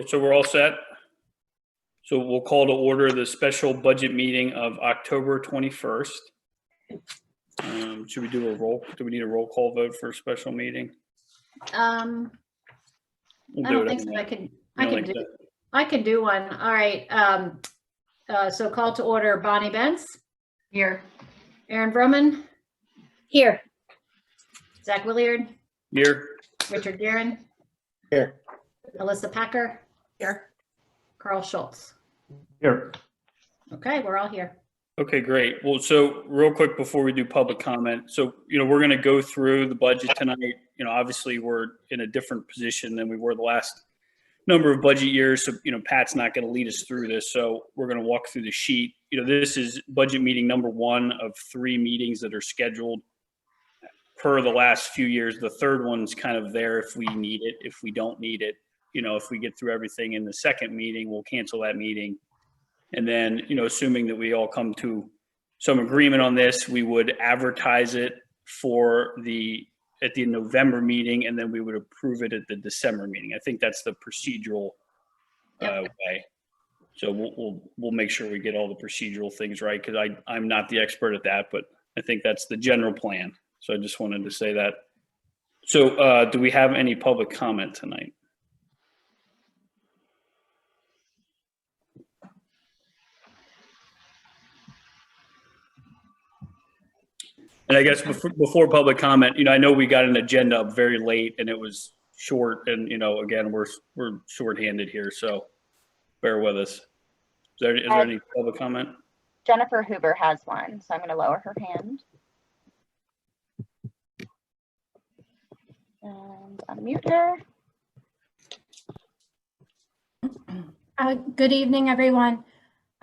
So we're all set. So we'll call to order the special budget meeting of October 21st. Should we do a roll? Do we need a roll call vote for a special meeting? I don't think so. I can do one. All right. So call to order. Bonnie Benz. Here. Aaron Broman. Here. Zach Williard. Here. Richard Guerin. Here. Alyssa Packer. Here. Carl Schultz. Here. Okay, we're all here. Okay, great. Well, so real quick before we do public comment, so, we're going to go through the budget tonight. Obviously we're in a different position than we were the last number of budget years. So, Pat's not going to lead us through this. So we're going to walk through the sheet. This is budget meeting number 1 of 3 meetings that are scheduled per the last few years. The third one's kind of there if we need it. If we don't need it, if we get through everything in the second meeting, we'll cancel that meeting. And then, assuming that we all come to some agreement on this, we would advertise it at the November meeting, and then we would approve it at the December meeting. I think that's the procedural way. So we'll make sure we get all the procedural things right, because I'm not the expert at that, but I think that's the general plan. So I just wanted to say that. So do we have any public comment tonight? And I guess before public comment, I know we got an agenda up very late and it was short, and again, we're shorthanded here, so bear with us. Is there any public comment? Jennifer Huber has one, so I'm going to lower her hand and unmute her. Good evening, everyone.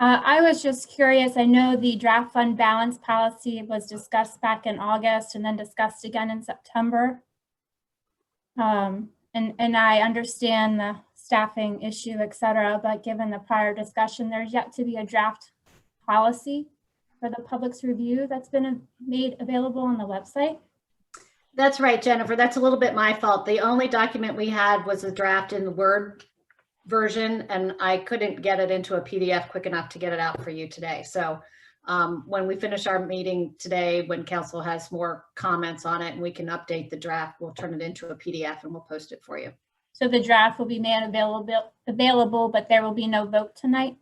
I was just curious. I know the draft fund balance policy was discussed back in August and then discussed again in September. And I understand the staffing issue, et cetera, but given the prior discussion, there's yet to be a draft policy for the public's review that's been made available on the website. That's right, Jennifer. That's a little bit my fault. The only document we had was a draft in the Word version, and I couldn't get it into a PDF quick enough to get it out for you today. So when we finish our meeting today, when council has more comments on it and we can update the draft, we'll turn it into a PDF and we'll post it for you. So the draft will be made available, but there will be no vote tonight?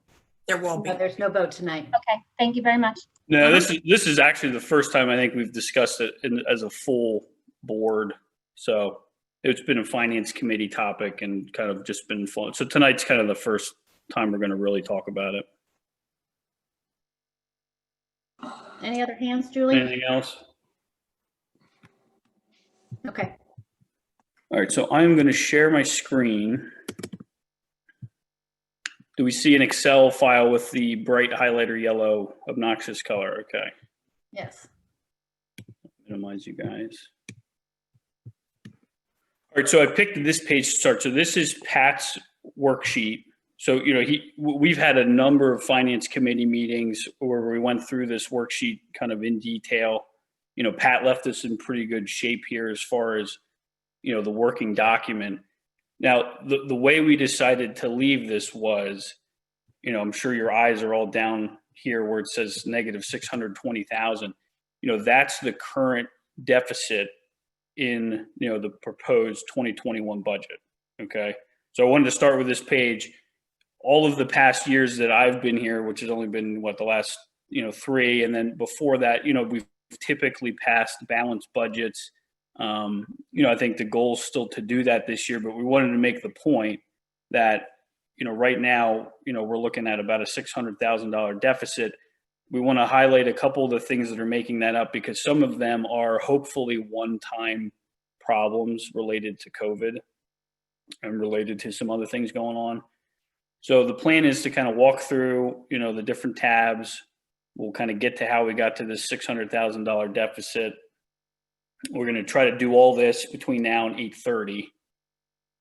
There won't be. No, there's no vote tonight. Okay, thank you very much. No, this is actually the first time I think we've discussed it as a full board. So it's been a finance committee topic and kind of just been fun. So tonight's kind of the first time we're going to really talk about it. Any other hands, Julie? Anything else? Okay. All right, so I'm going to share my screen. Do we see an Excel file with the bright highlighter yellow obnoxious color? Okay. Yes. Minimize you guys. All right, so I picked this page to start. So this is Pat's worksheet. So, we've had a number of finance committee meetings where we went through this worksheet kind of in detail. Pat left us in pretty good shape here as far as, the working document. Now, the way we decided to leave this was, I'm sure your eyes are all down here where it says negative 620,000. That's the current deficit in the proposed 2021 budget. Okay, so I wanted to start with this page. All of the past years that I've been here, which has only been the last 3, and then before that, we've typically passed balanced budgets. I think the goal is still to do that this year, but we wanted to make the point that right now we're looking at about a $600,000 deficit. We want to highlight a couple of the things that are making that up, because some of them are hopefully one-time problems related to COVID and related to some other things going on. So the plan is to kind of walk through, the different tabs. We'll kind of get to how we got to this $600,000 deficit. We're going to try to do all this between now and 8:30.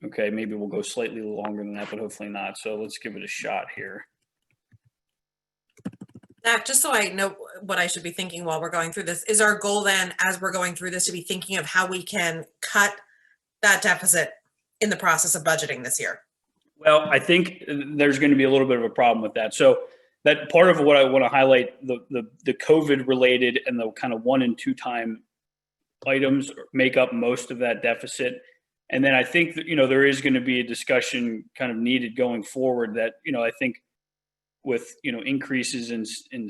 Okay, maybe we'll go slightly longer than that, but hopefully not. So let's give it a shot here. Zach, just so I know what I should be thinking while we're going through this, is our goal then, as we're going through this, to be thinking of how we can cut that deficit in the process of budgeting this year? Well, I think there's going to be a little bit of a problem with that. So that part of what I want to highlight, the COVID related and the kind of 1 and 2 time items make up most of that deficit. And then I think that, there is going to be a discussion kind of needed going forward that, I think with, increases in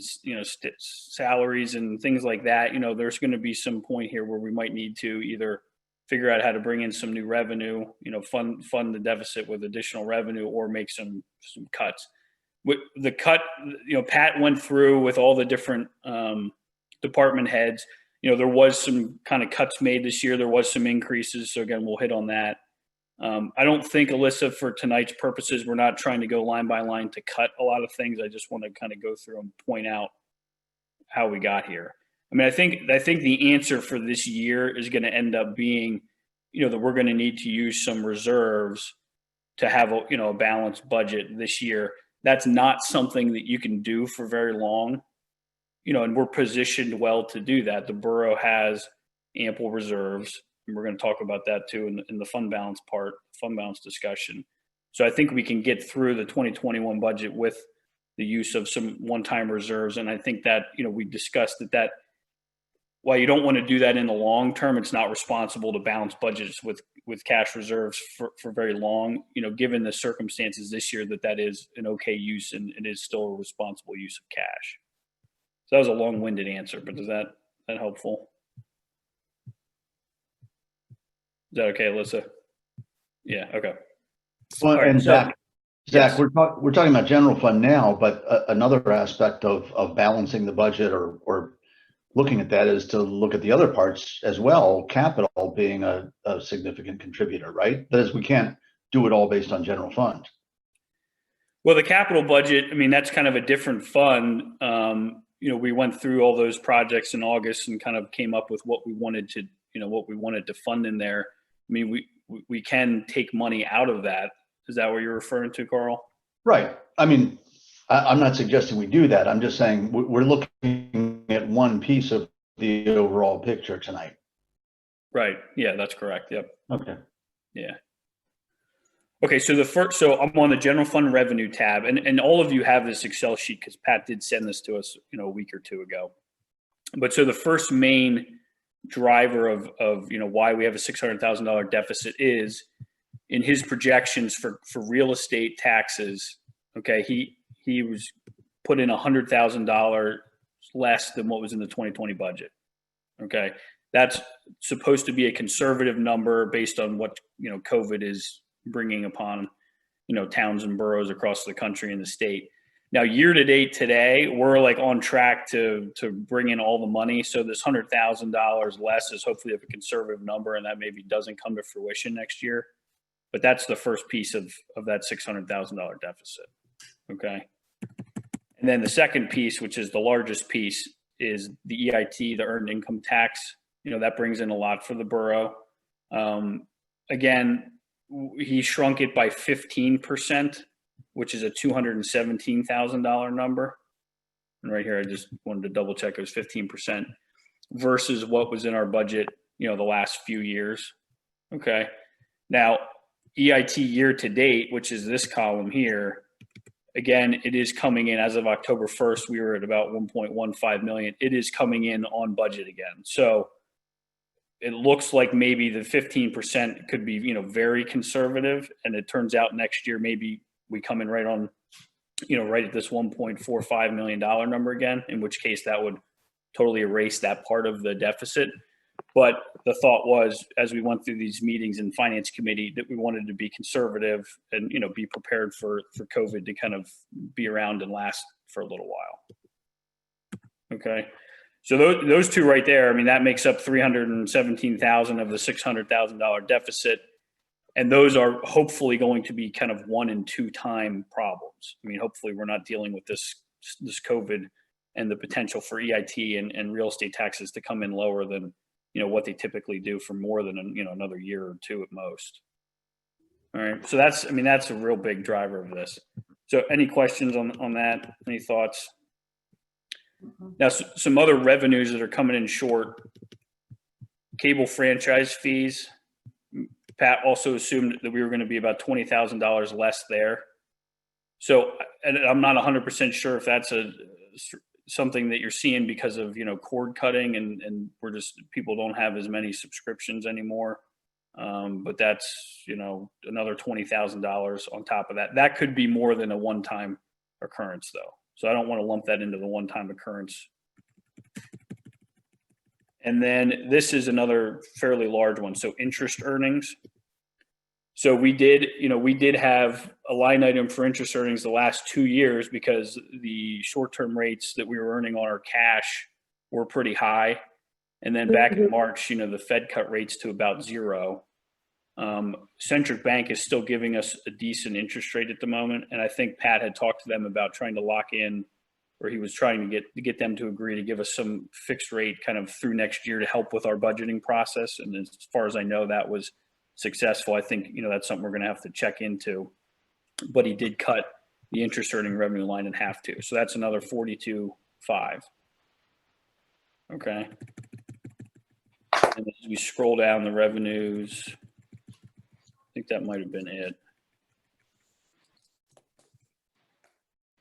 salaries and things like that, there's going to be some point here where we might need to either figure out how to bring in some new revenue, fund the deficit with additional revenue, or make some cuts. With the cut, Pat went through with all the different department heads. There was some kind of cuts made this year. There was some increases. So again, we'll hit on that. I don't think, Alyssa, for tonight's purposes, we're not trying to go line by line to cut a lot of things. I just want to kind of go through and point out how we got here. I mean, I think the answer for this year is going to end up being, that we're going to need to use some reserves to have a balanced budget this year. That's not something that you can do for very long, and we're positioned well to do that. The borough has ample reserves, and we're going to talk about that too in the fund balance discussion. So I think we can get through the 2021 budget with the use of some one-time reserves. And I think that, we discussed that while you don't want to do that in the long term, it's not responsible to balance budgets with cash reserves for very long, given the circumstances this year, that is an okay use and it is still a responsible use of cash. So that was a long-winded answer, but is that helpful? Is that okay, Alyssa? Yeah, okay. Well, All right, and so- Zach, Yes. we're talking about general fund now, but another aspect of balancing the budget or looking at that is to look at the other parts as well, capital being a significant contributor, right? That is, we can't do it all based on general fund. Well, the capital budget, I mean, that's kind of a different fund. We went through all those projects in August and kind of came up with what we wanted to fund in there. I mean, we can take money out of that. Is that what you're referring to, Carl? Right. I mean, I'm not suggesting we do that. I'm just saying we're looking at one piece of the overall picture tonight. Right. Yeah, that's correct. Yep. Okay. Yeah. Okay. So I'm on the general fund revenue tab, and all of you have this Excel sheet because Pat did send this to us, a week or two ago. But so the first main driver of why we have a $600,000 deficit is in his projections for real estate taxes. Okay. He was put in $100,000 less than what was in the 2020 budget. Okay. That's supposed to be a conservative number based on what, COVID is bringing upon, towns and boroughs across the country and the state. Now, year to date today, we're like on track to bring in all the money. So this $100,000 less is hopefully a conservative number, and that maybe doesn't come to fruition next year. But that's the first piece of that $600,000 deficit. Okay. And then the second piece, which is the largest piece, is the EIT, the earned income tax. That brings in a lot for the borough. Again, he shrunk it by 15%, which is a $217,000 number. And right here, I just wanted to double check it was 15% versus what was in our budget, the last few years. Okay. Now, EIT year to date, which is this column here, again, it is coming in as of October 1st. We were at about 1.15 million. It is coming in on budget again. So it looks like maybe the 15% could be, very conservative. And it turns out next year, maybe we come in right on, right at this $1.45 million number again, in which case that would totally erase that part of the deficit. But the thought was, as we went through these meetings in finance committee, that we wanted to be conservative and, be prepared for COVID to kind of be around and last for a little while. Okay. So those two right there, I mean, that makes up $317,000 of the $600,000 deficit. And those are hopefully going to be kind of 1 and 2 time problems. I mean, hopefully we're not dealing with this COVID and the potential for EIT and real estate taxes to come in lower than, what they typically do for more than, another year or two at most. All right. So that's a real big driver of this. So any questions on that? Any thoughts? Now, some other revenues that are coming in short: cable franchise fees. Pat also assumed that we were going to be about $20,000 less there. So, and I'm not 100% sure if that's something that you're seeing because of, cord cutting and we're just, people don't have as many subscriptions anymore. But that's, another $20,000 on top of that. That could be more than a one-time occurrence though. So I don't want to lump that into the one-time occurrence. And then this is another fairly large one. So interest earnings. So we did have a line item for interest earnings the last 2 years because the short-term rates that we were earning on our cash were pretty high. And then back in March, the Fed cut rates to about 0. Centric Bank is still giving us a decent interest rate at the moment. And I think Pat had talked to them about trying to lock in, or he was trying to get them to agree to give us some fixed rate kind of through next year to help with our budgeting process. And as far as I know, that was successful. I think, that's something we're going to have to check into, but he did cut the interest earning revenue line in half too. So that's another 42.5. Okay. And as we scroll down the revenues, I think that might've been it.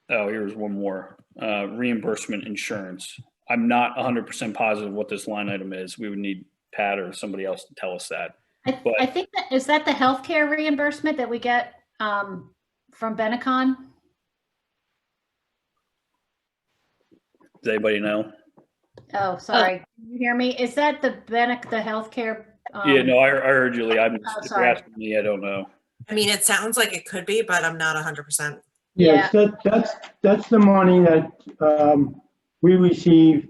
Oh, here's one more, reimbursement insurance. I'm not 100% positive what this line item is. We would need Pat or somebody else to tell us that. I think is that the healthcare reimbursement that we get from Benecon? Does anybody know? Oh, sorry. Can you hear me? Is that the healthcare? Yeah, no, I heard you, Lee. If you're sorry. asking me, I don't know. I mean, it sounds like it could be, but I'm not 100%. Yes, that's the money that we receive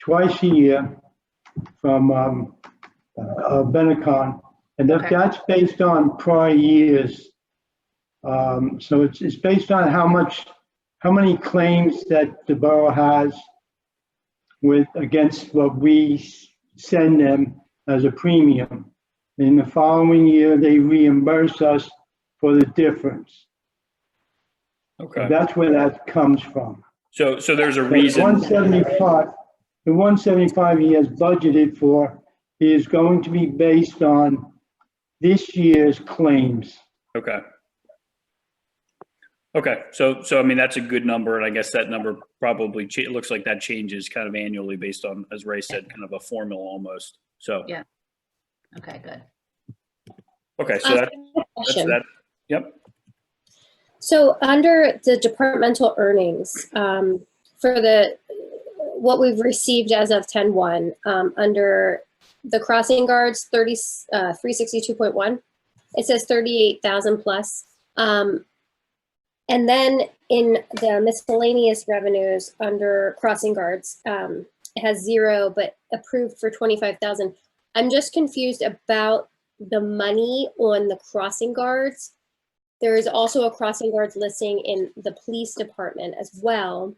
twice a year from Benecon, and that's based on prior years. So it's based on how many claims that the borough has against what we send them as a premium. In the following year, they reimburse us for the difference. Okay. So that's where that comes from. So there's a reason. The 175 he has budgeted for is going to be based on this year's claims. Okay. Okay. So I mean, that's a good number. And I guess that number probably, it looks like that changes kind of annually based on, as Ray said, kind of a formula almost. So. Yeah. Okay, good. Okay. So that's that. Yep. So under the departmental earnings, for what we've received as of 10/1, under the crossing guards 362.1, it says 38,000 plus. And then in the miscellaneous revenues under crossing guards, it has 0, but approved for 25,000. I'm just confused about the money on the crossing guards. There is also a crossing guards listing in the police department as well.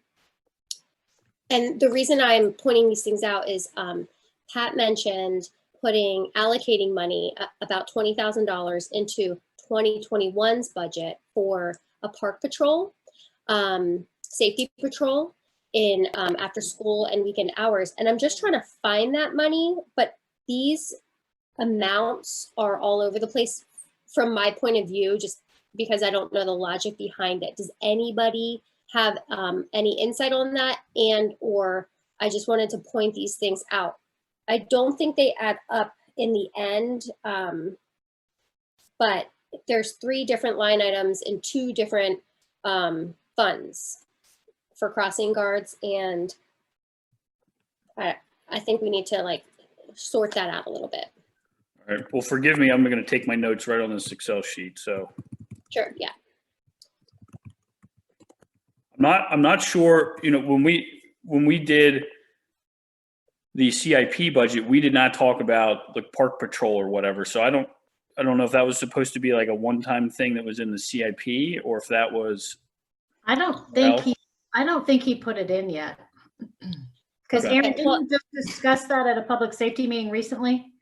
And the reason I'm pointing these things out is Pat mentioned allocating money, about $20,000 into 2021's budget for a park patrol, safety patrol in after school and weekend hours. And I'm just trying to find that money, but these amounts are all over the place from my point of view, just because I don't know the logic behind it. Does anybody have any insight on that? Or I just wanted to point these things out. I don't think they add up in the end, but there's 3 different line items in 2 different funds for crossing guards. And I think we need to sort that out a little bit. All right. Well, forgive me. I'm going to take my notes right on this Excel sheet. So. Sure, yeah. I'm not sure, when we did the CIP budget, we did not talk about the park patrol or whatever. So I don't know if that was supposed to be like a one-time thing that was in the CIP or if that was. I don't think he put it in yet. Because Okay. Aaron, didn't you just discuss that at a public safety meeting recently?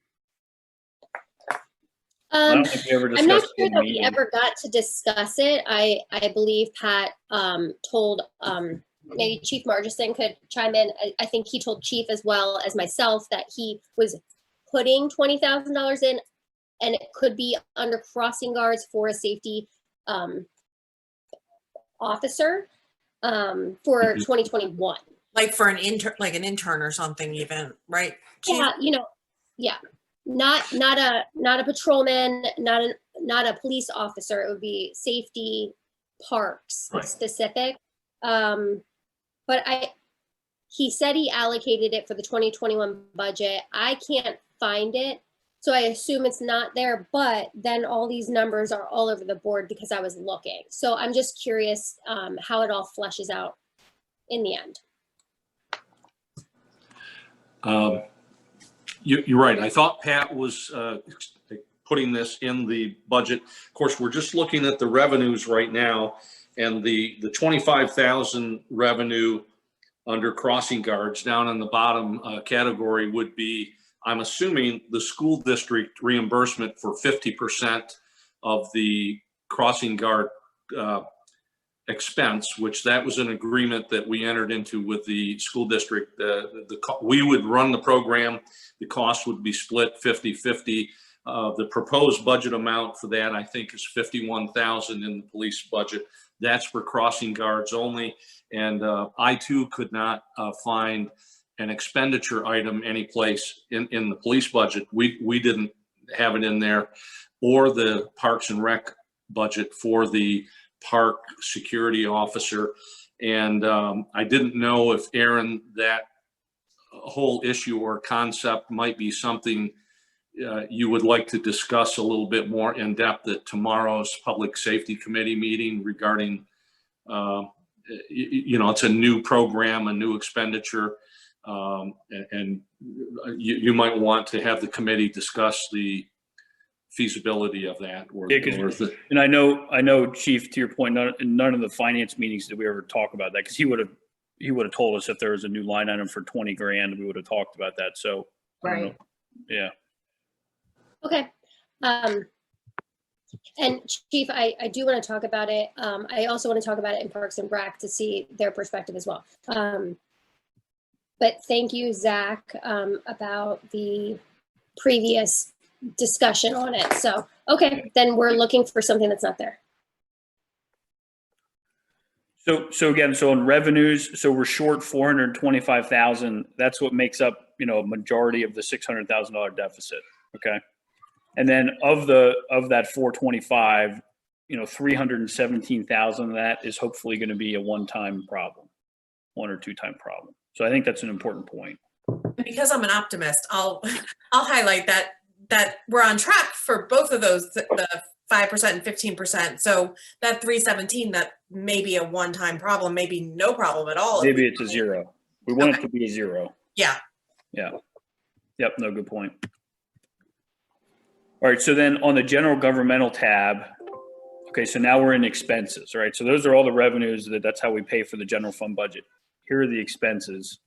I don't think we ever I'm not discussed sure it in that the we meeting. ever got to discuss it. I believe Pat told, maybe Chief Margison could chime in. I think he told Chief as well as myself that he was putting $20,000 in. and it could be under crossing guards for a safety officer for 2021. Like for an intern or something even, right? Chief? Yeah, you know, yeah, not a patrolman, not a police officer. It would be safety parks Right. specific. But he said he allocated it for the 2021 budget. I can't find it, so I assume it's not there. But then all these numbers are all over the board because I was looking. So I'm just curious how it all fleshes out in the end. You're right. I thought Pat was putting this in the budget. Of course, we're just looking at the revenues right now, and the 25,000 revenue under crossing guards down in the bottom category would be, I'm assuming, the school district reimbursement for 50% of the crossing guard expense, which that was an agreement that we entered into with the school district. We would run the program. The cost would be split 50-50. The proposed budget amount for that, I think, is 51,000 in the police budget. That's for crossing guards only. And I too could not find an expenditure item anyplace in the police budget. We didn't have it in there, or the Parks and Rec budget for the park security officer. And I didn't know if, Aaron, that whole issue or concept might be something you would like to discuss a little bit more in depth at tomorrow's Public Safety Committee meeting regarding, it's a new program, a new expenditure. And you might want to have the committee discuss the feasibility of that. And I know, Chief, to your point, none of the finance meetings did we ever talk about that, because he would have told us if there was a new line item for 20 grand, we would have talked about that. So, Right. Yeah. Okay. And Chief, I do want to talk about it. I also want to talk about it in Parks and Rec to see their perspective as well. But thank you, Zach, about the previous discussion on it. So, okay, then we're looking for something that's not there. So again, so on revenues, so we're short 425,000. That's what makes up, a majority of the $600,000 deficit. Okay. And then of that 425, 317,000 of that is hopefully going to be a one-time problem, 1 or 2 time problem. So I think that's an important point. Because I'm an optimist, I'll highlight that we're on track for both of those, the 5% and 15%. So that 317, that may be a one-time problem, maybe no problem at all. Maybe it's a 0. We want it to be a 0. Yeah. Yeah. Yep. No, good point. All right. So then on the general governmental tab, okay, so now we're in expenses, right? So those are all the revenues that's how we pay for the general fund budget. Here are the expenses.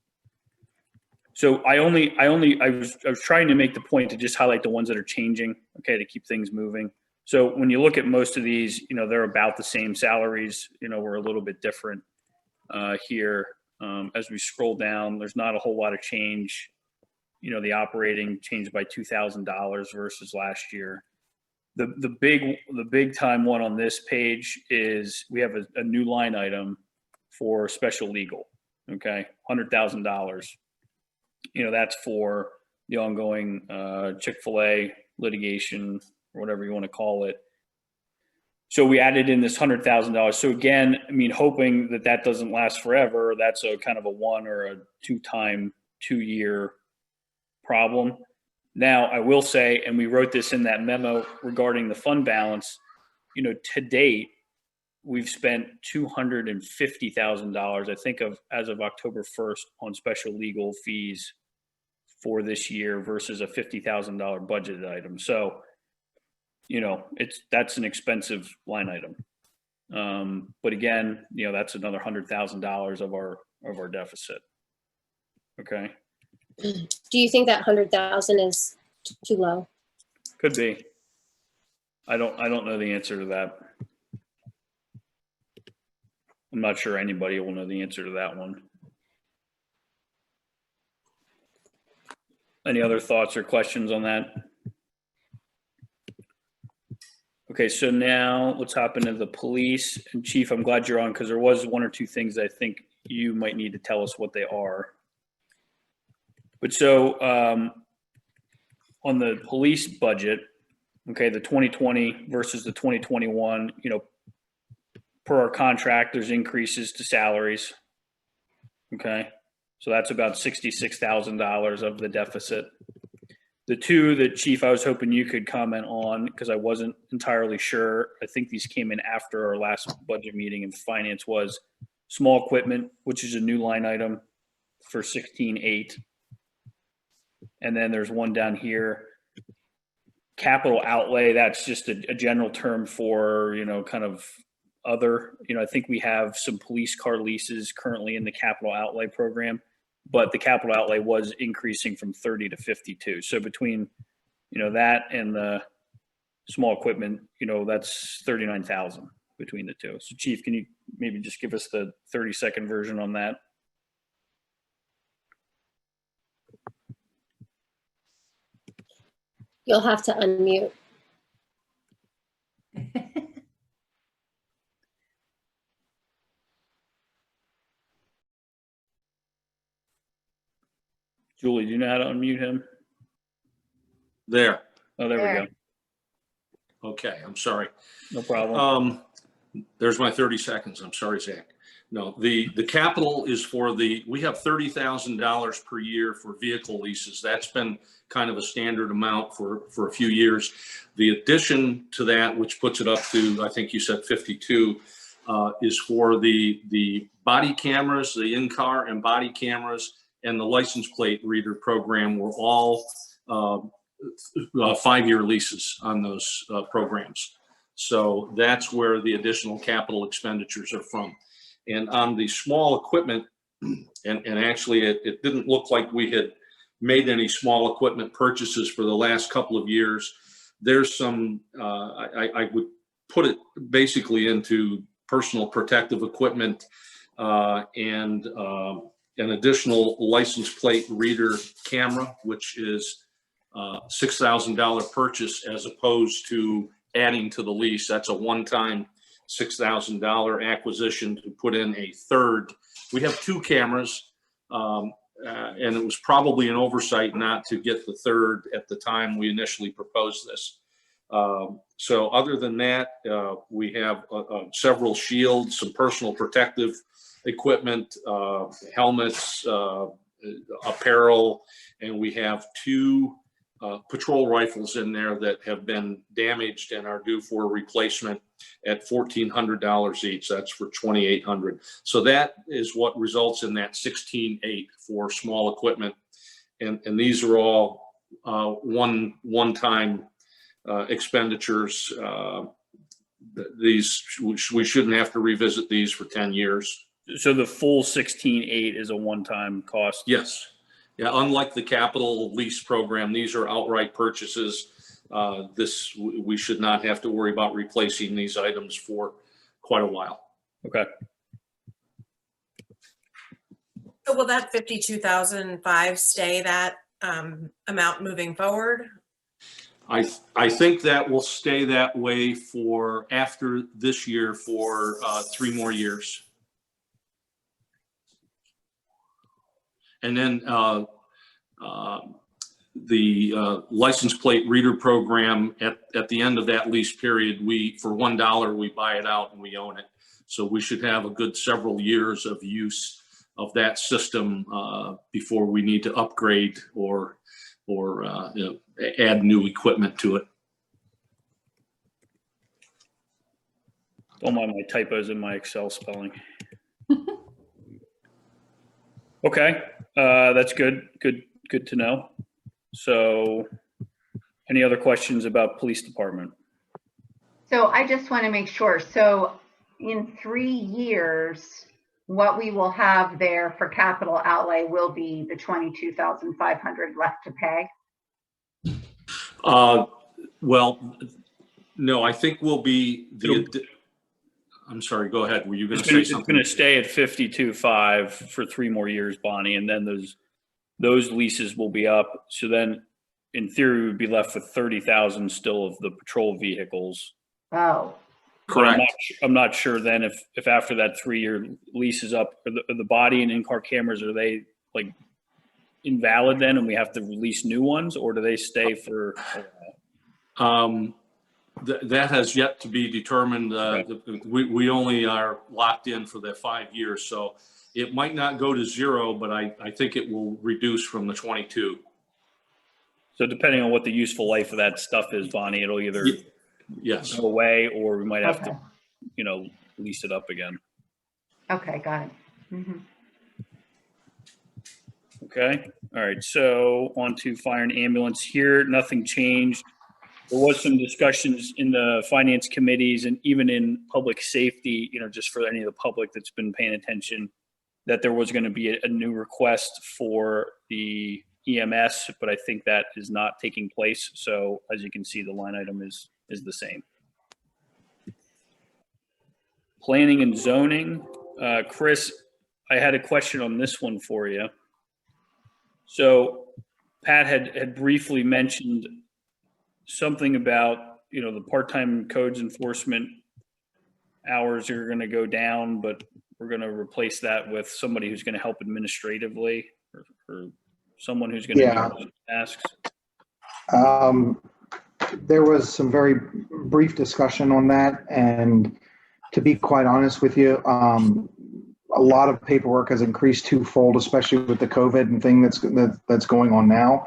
So I was trying to make the point to just highlight the ones that are changing, okay, to keep things moving. So when you look at most of these, they're about the same salaries. We're a little bit different here. As we scroll down, there's not a whole lot of change. The operating changed by $2,000 versus last year. The big time one on this page is we have a new line item for special legal. Okay, $100,000. That's for the ongoing Chick-fil-A litigation, or whatever you want to call it. So we added in this $100,000. So again, hoping that doesn't last forever. That's a kind of a 1 or a 2-year problem. Now, I will say, and we wrote this in that memo regarding the fund balance, to date, we've spent $250,000, I think, as of October 1st on special legal fees for this year versus a $50,000 budget item. So, that's an expensive line item. But again, that's another $100,000 of our deficit. Okay. Do you think that 100,000 is too low? Could be. I don't know the answer to that. I'm not sure anybody will know the answer to that one. Any other thoughts or questions on that? Okay, so now let's hop into the police. And Chief, I'm glad you're on because there was one or two things I think you might need to tell us what they are. But so on the police budget, okay, the 2020 versus the 2021, you know, per our contract, there's increases to salaries. Okay, so that's about $66,000 of the deficit. The two that, Chief, I was hoping you could comment on because I wasn't entirely sure. I think these came in after our last budget meeting in finance was small equipment, which is a new line item for 16.8. And then there's one down here, capital outlay. That's just a general term for, you know, kind of other, you know, I think we have some police car leases currently in the capital outlay program, but the capital outlay was increasing from 30 to 52. So between, you know, that and the small equipment, you know, that's 39,000 between the two. So Chief, can you maybe just give us the 30-second version on that? You'll have to unmute. Julie, do you know how to unmute him? There. Oh, there we go. Okay, I'm sorry. No problem. There's my 30 seconds. I'm sorry, Zach. No, the capital is for we have $30,000 per year for vehicle leases. That's been kind of a standard amount for a few years. The addition to that, which puts it up to, I think you said 52, is for the body cameras, the in-car and body cameras, and the license plate reader program were all 5-year leases on those programs. So that's where the additional capital expenditures are from. And on the small equipment, and actually it didn't look like we had made any small equipment purchases for the last couple of years. There's some, I would put it basically into personal protective equipment and an additional license plate reader camera, which is $6,000 purchase as opposed to adding to the lease. That's a one-time $6,000 acquisition to put in a third. We have 2 cameras, and it was probably an oversight not to get the third at the time we initially proposed this. So other than that, we have several shields, some personal protective equipment, helmets, apparel, and we have 2 patrol rifles in there that have been damaged and are due for replacement at $1,400 each. That's for $2,800. So that is what results in that 16.8 for small equipment. And these are all one-time expenditures. These, we shouldn't have to revisit these for 10 years. So the full 16.8 is a one-time cost? Yes. Yeah, unlike the capital lease program, these are outright purchases. We should not have to worry about replacing these items for quite a while. Okay. So will that 52,005 stay that amount moving forward? I think that will stay that way for after this year for 3 more years. And then the license plate reader program at the end of that lease period, for $1, we buy it out and we own it. So we should have a good several years of use of that system before we need to upgrade or add new equipment to it. Don't mind my typos in my Excel spelling. Okay, that's good. Good to know. So any other questions about police department? So I just want to make sure. So in 3 years, what we will have there for capital outlay will be the 22,500 left to pay? Well, no, I think we'll be I'm sorry, go ahead. Were you going to say something? It's going to stay at 52.5 for 3 more years, Bonnie, and then those leases will be up. So then, in theory, we'd be left with 30,000 still of the patrol vehicles, Oh, But I'm Correct. I'm not sure then if after that 3-year lease is up, are the body and in-car cameras, are they like invalid then and we have to release new ones, or do they stay for? That has yet to be determined. Okay. We only are locked in for the 5 years, so it might not go to zero, but I think it will reduce from the 22. So depending on what the useful life of that stuff is, Bonnie, it'll either Yes. go away or we might have okay. to, lease it up again. Okay, got it. Mhm. Okay. All right. So on to fire and ambulance here. Nothing changed. There was some discussions in the finance committees and even in public safety, just for any of the public that's been paying attention, that there was going to be a new request for the EMS, but I think that is not taking place. So as you can see, the line item is the same. Planning and zoning. Chris, I had a question on this one for you. So Pat had briefly mentioned something about, the part-time codes enforcement hours are going to go down, but we're going to replace that with somebody who's going to help administratively or someone who's going to Yeah. do tasks. There was some very brief discussion on that, and to be quite honest with you, a lot of paperwork has increased twofold, especially with the COVID and thing that's going on now.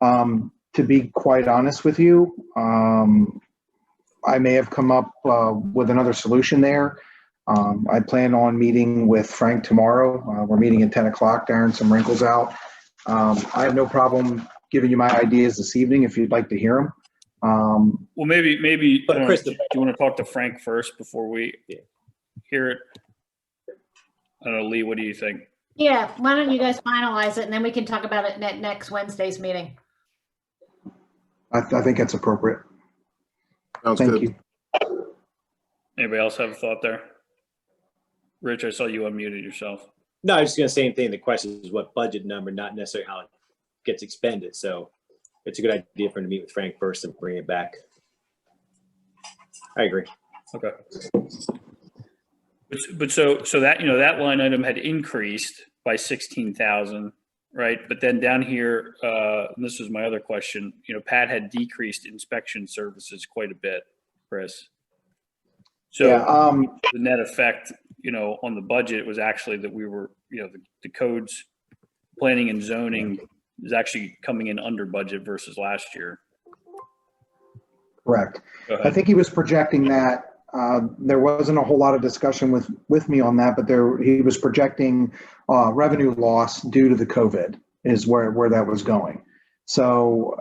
To be quite honest with you, I may have come up with another solution there. I plan on meeting with Frank tomorrow. We're meeting at 10 o'clock to iron some wrinkles out. I have no problem giving you my ideas this evening if you'd like to hear them. Well, maybe, But Chris, do you want to talk to Frank first before we hear it? I don't know, Lee, what do you think? Yeah, why don't you guys finalize it and then we can talk about it next Wednesday's meeting. I think that's appropriate. sounds Thank good. you. Anybody else have a thought there? Rich, I saw you unmuted yourself. No, I was just gonna say the same thing. The question is what budget number, not necessarily how it gets expended. So it's a good idea for him to meet with Frank first and bring it back. I agree. Okay. But so that, that line item had increased by 16,000, right? But then down here, and this was my other question, Pat had decreased inspection services quite a bit, Chris. So Yeah, the net effect, on the budget was actually that we were, the codes, planning and zoning is actually coming in under budget versus last year. correct. Go I ahead. think he was projecting that. There wasn't a whole lot of discussion with me on that, but he was projecting revenue loss due to the COVID is where that was going. So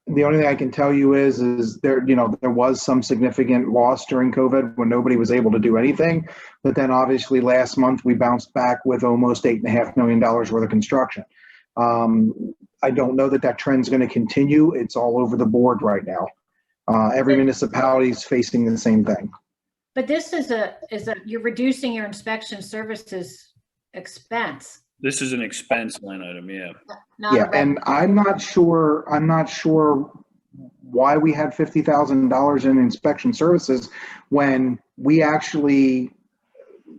the only thing I can tell you is there was some significant loss during COVID when nobody was able to do anything. But then obviously last month we bounced back with almost $8.5 million worth of construction. I don't know that trend's going to continue. It's all over the board right now. Every municipality is facing the same thing. But this is you're reducing your inspection services expense. This is an expense line item, yeah. Not Yeah, a revenue. and I'm not sure why we had $50,000 in inspection services when we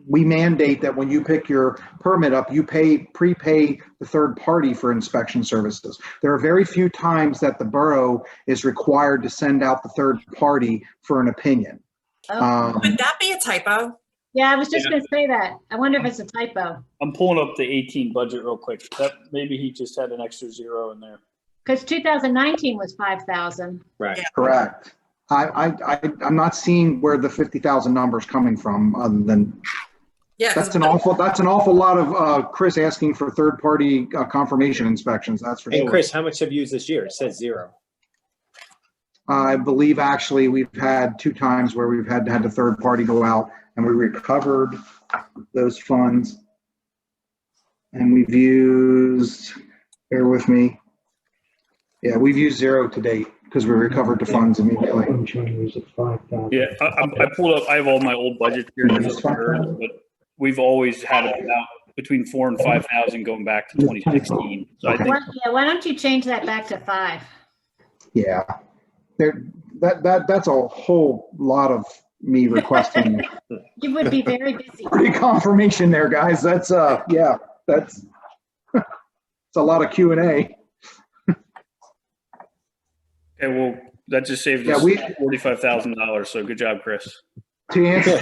mandate that when you pick your permit up, you prepay the third party for inspection services. There are very few times that the borough is required to send out the third party for an opinion. Oh, Would that be a typo? yeah, I was just going to say that. I wonder if it's a typo. I'm pulling up the 18 budget real quick. Maybe he just had an extra zero in there. Because 2019 was 5,000. Right. Yeah. Correct. I'm not seeing where the 50,000 number is coming from, other than Yeah. 'cause that's an awful lot of Chris asking for third party confirmation inspections. That's for And sure. Chris, how much have you used this year? It says zero. I believe actually we've had 2 times where we've had the third party go out and we recovered those funds. And we've used, bear with me. Yeah, we've used 0 to date because we recovered the funds immediately. Yeah, I pulled up, I have all my old budgets here, but we've always had about between 4,000 and 5,000 going back to 2016. So I think, Why don't you change that back to 5? Yeah. that's a whole lot of me requesting You would be very busy. reconfirmation there, guys. That's, yeah, that's, it's a lot of Q&A. Okay, well, that just saved Yeah, us we- $45,000. So good job, Chris. To answer,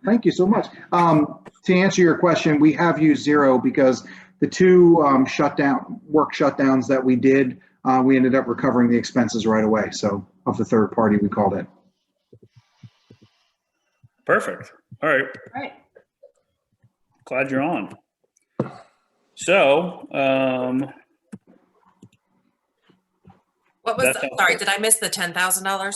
thank you so much. To answer your question, we have used zero because the two work shutdowns that we did, we ended up recovering the expenses right away. So of the third party we called in. Perfect. All right. All right. Glad you're on. So, What was, That the- sounds sorry, good. did I miss the $10,000?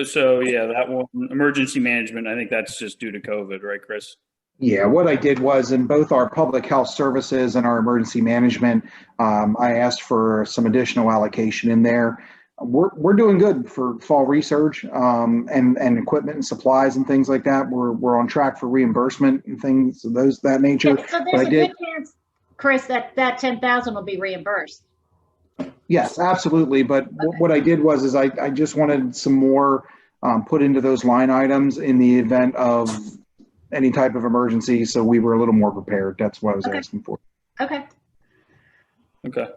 so yeah, that one, emergency management, I think that's just due to COVID, right, Chris? Yeah, what I did was in both our public health services and our emergency management, I asked for some additional allocation in there. We're doing good for fall research and equipment and supplies and things like that. We're on track for reimbursement and things of that nature. Yeah, so But there's I a did, good chance, Chris, that 10,000 will be reimbursed. yes, absolutely. But what I did was I just wanted some more put into those line items in the event of any type of emergency. So we were a little more prepared. That's what I was Okay. asking for. Okay. Okay.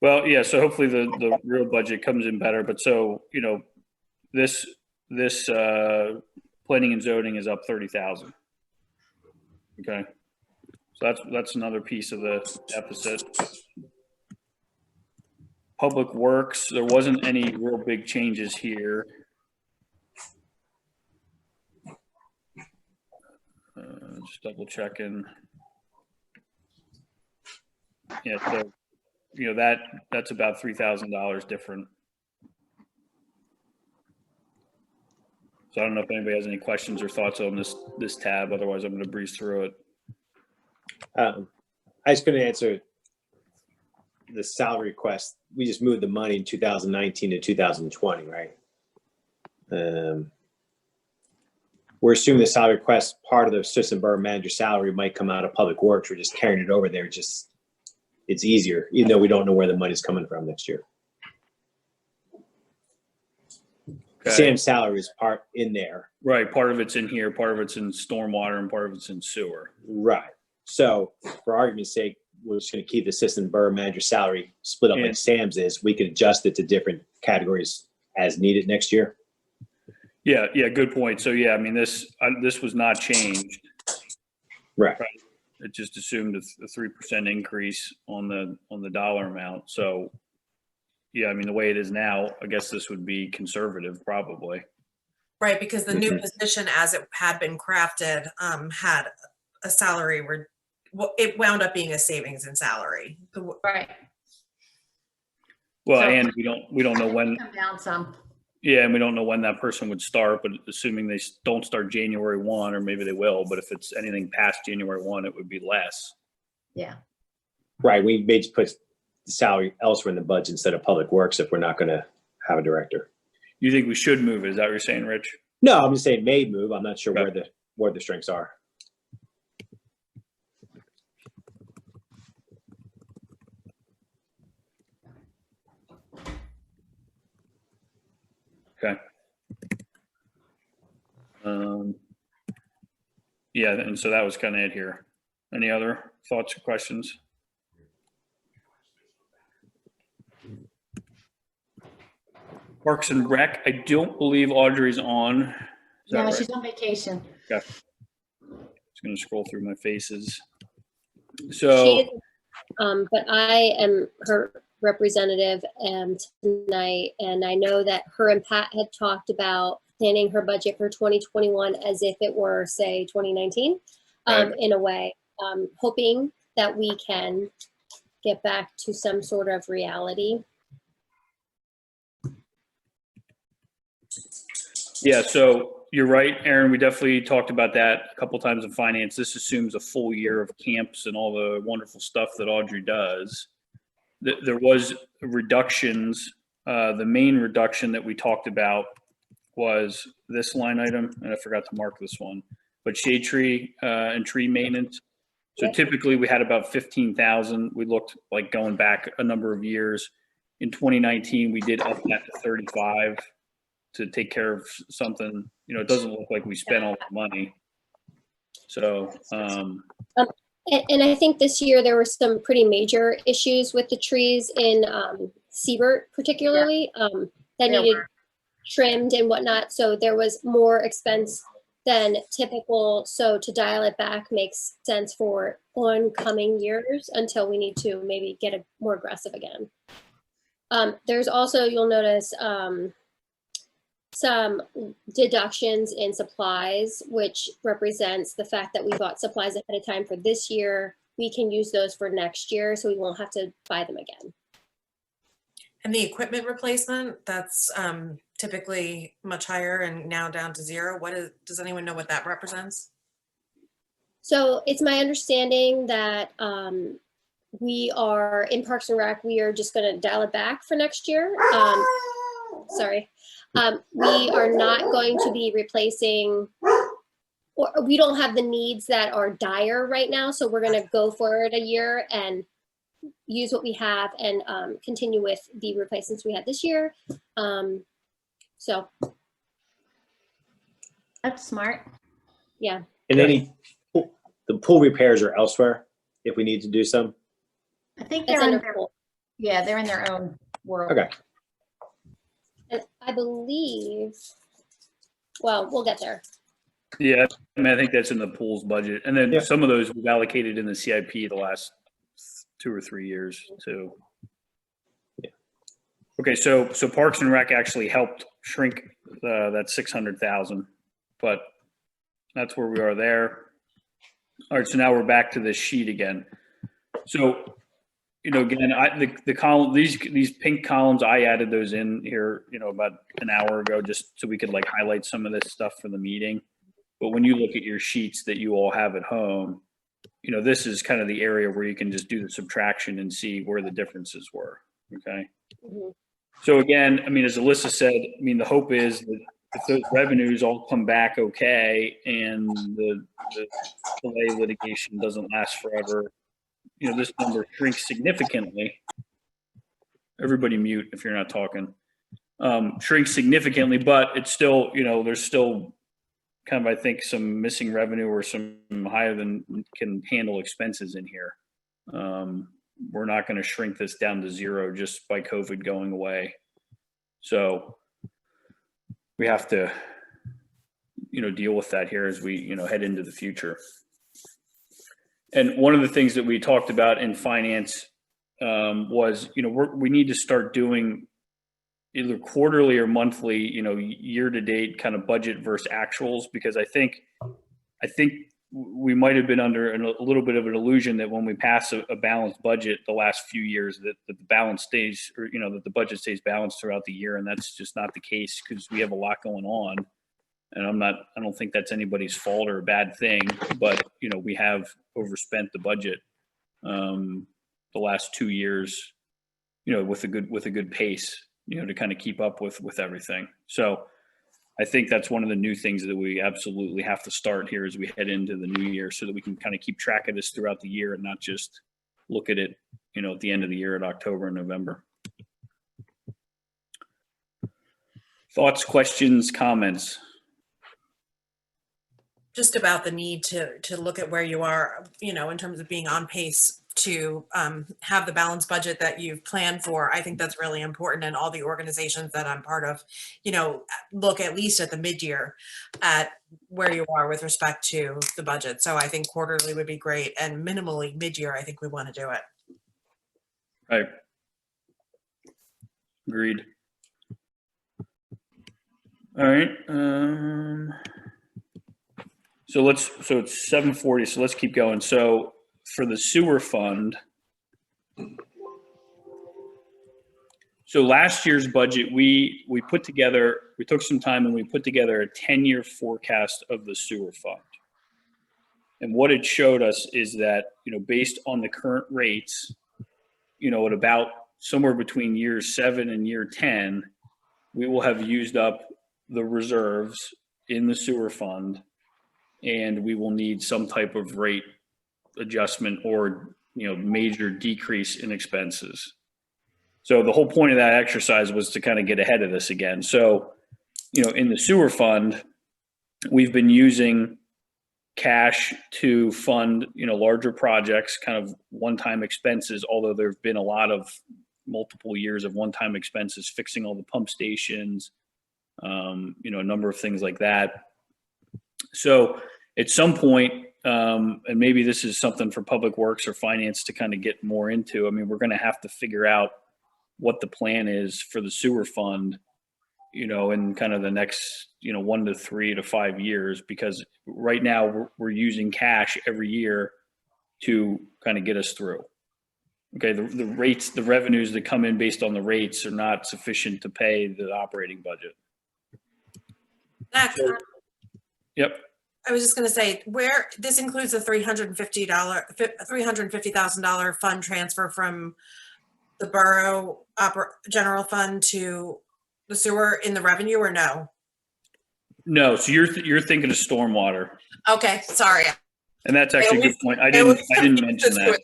Well, yeah, so hopefully the real budget comes in better, but so, this planning and zoning is up 30,000. Okay. So that's another piece of the deficit. Public Works, there wasn't any real big changes here. Just double checking. Yeah, so that's about $3,000 different. So I don't know if anybody has any questions or thoughts on this tab. Otherwise, I'm going to breeze through it. I was going to answer the salary request. We just moved the money in 2019 to 2020, right? We're assuming the salary request, part of the assistant borough manager salary might come out of public works. We're just carrying it over there. It's easier, even though we don't know where the money's coming from next year. Okay. Sam's salary is part in there. Right. Part of it's in here, part of it's in stormwater, and part of it's in sewer. Right. So for argument's sake, we're just going to keep the assistant borough manager salary split up Yeah. like Sam's is. We can adjust it to different categories as needed next year. Yeah. Good point. So yeah, I mean, this was not changed. Right. It just assumed a 3% increase on the dollar amount. So yeah, I mean, the way it is now, I guess this would be conservative probably. Right, because the new position as it had been crafted had a salary where it wound up being a savings in salary. Right. Well, So- and we don't know when. Come down some. Yeah, and we don't know when that person would start, but assuming they don't start January 1, or maybe they will, but if it's anything past January 1, it would be less. Yeah. Right. We may just put the salary elsewhere in the budget instead of public works if we're not going to have a director. You think we should move it? Is that what you're saying, Rich? No, I'm just saying may move. I'm not sure Okay. where the strengths are. Okay. Yeah, and so that was kind of it here. Any other thoughts or questions? Parks and Rec, I don't believe Audrey's on. Is that No, right? she's on vacation. Okay. Just gonna scroll through my faces. She So, is, but I am her representative tonight, and I know that her and Pat had talked about planning her budget for 2021 as if it were, say, 2019, Right. in a way, hoping that we can get back to some sort of reality. yeah, so you're right, Aaron. We definitely talked about that a couple times in finance. This assumes a full year of camps and all the wonderful stuff that Audrey does. There was reductions. The main reduction that we talked about was this line item, and I forgot to mark this one, but shade tree and tree maintenance. So Yep. typically we had about 15,000. We looked like going back a number of years. In 2019, we did up that to 35. to take care of something, you know, it doesn't look like we spent all the money. So, And I think this year there were some pretty major issues with the trees in Siebert particularly that There needed were. trimmed and whatnot. So there was more expense than typical. So to dial it back makes sense for oncoming years until we need to maybe get more aggressive again. There's also, you'll notice, some deductions in supplies, which represents the fact that we bought supplies ahead of time for this year. We can use those for next year, so we won't have to buy them again. And the equipment replacement, that's typically much higher and now down to zero. Does anyone know what that represents? So it's my understanding that we are in Parks and Rec, we are just going to dial it back for next year. Sorry. We are not going to be replacing, or we don't have the needs that are dire right now. So we're going to go forward a year and use what we have and continue with the replacements we had this year. So. That's smart. Yeah. And the pool repairs are elsewhere if we need to do some. I think That's they're in under their, pool. yeah, they're in their own world. Okay. And I believe, well, we'll get there. yeah, I mean, I think that's in the pool's budget. And then Yeah. some of those we've allocated in the CIP the last 2 or 3 years too. Yeah. Okay, so Parks and Rec actually helped shrink that 600,000, but that's where we are there. All right, so now we're back to this sheet again. So, you know, again, the column, these pink columns, I added those in here, you know, about an hour ago, just so we could like highlight some of this stuff for the meeting. But when you look at your sheets that you all have at home, you know, this is kind of the area where you can just do the subtraction and see where the differences were. Okay. Mhm. So again, I mean, as Alyssa said, I mean, the hope is that if those revenues all come back okay and the delay litigation doesn't last forever, you know, this number shrinks significantly. Everybody mute if you're not talking. Shrinks significantly, but it's still, you know, there's still kind of, I think, some missing revenue or some higher than can handle expenses in here. We're not going to shrink this down to zero just by COVID going away. So we have to, you know, deal with that here as we, you know, head into the future. And one of the things that we talked about in finance was, you know, we need to start doing either quarterly or monthly, you know, year to date kind of budget versus actuals, because I think we might have been under a little bit of an illusion that when we pass a balanced budget the last few years that the balance stays, or, you know, that the budget stays balanced throughout the year. And that's just not the case because we have a lot going on. And I don't think that's anybody's fault or a bad thing, but, you know, we have overspent the budget the last 2 years, you know, with a good pace, you know, to kind of keep up with everything. So I think that's one of the new things that we absolutely have to start here as we head into the new year so that we can kind of keep track of this throughout the year and not just look at it, you know, at the end of the year at October and November. Thoughts, questions, comments? Just about the need to look at where you are, you know, in terms of being on pace to have the balanced budget that you've planned for. I think that's really important, and all the organizations that I'm part of, you know, look at least at the mid-year at where you are with respect to the budget. So I think quarterly would be great, and minimally mid-year, I think we want to do it. Right. Agreed. All right. So it's 7:40. So let's keep going. So for the sewer fund, so last year's budget, we took some time and we put together a 10-year forecast of the sewer fund. And what it showed us is that, you know, based on the current rates, you know, at about somewhere between year 7 and year 10, we will have used up the reserves in the sewer fund, and we will need some type of rate adjustment or, you know, major decrease in expenses. So the whole point of that exercise was to kind of get ahead of this again. So in the sewer fund, we've been using cash to fund, larger projects, kind of one-time expenses, although there've been a lot of multiple years of one-time expenses, fixing all the pump stations, a number of things like that. So at some point, and maybe this is something for Public Works or Finance to kind of get more into, I mean, we're going to have to figure out what the plan is for the sewer fund, in kind of the next, 1 to 3 to 5 years, because right now we're using cash every year to kind of get us through. Okay, the rates, the revenues that come in based on the rates are not sufficient to pay the operating budget. Zach, Yep. I was just going to say, where this includes a $350,000 fund transfer from the borough general fund to the sewer in the revenue, or no? No, so you're thinking of stormwater, Okay, sorry. and that's actually a good point. I didn't mention that.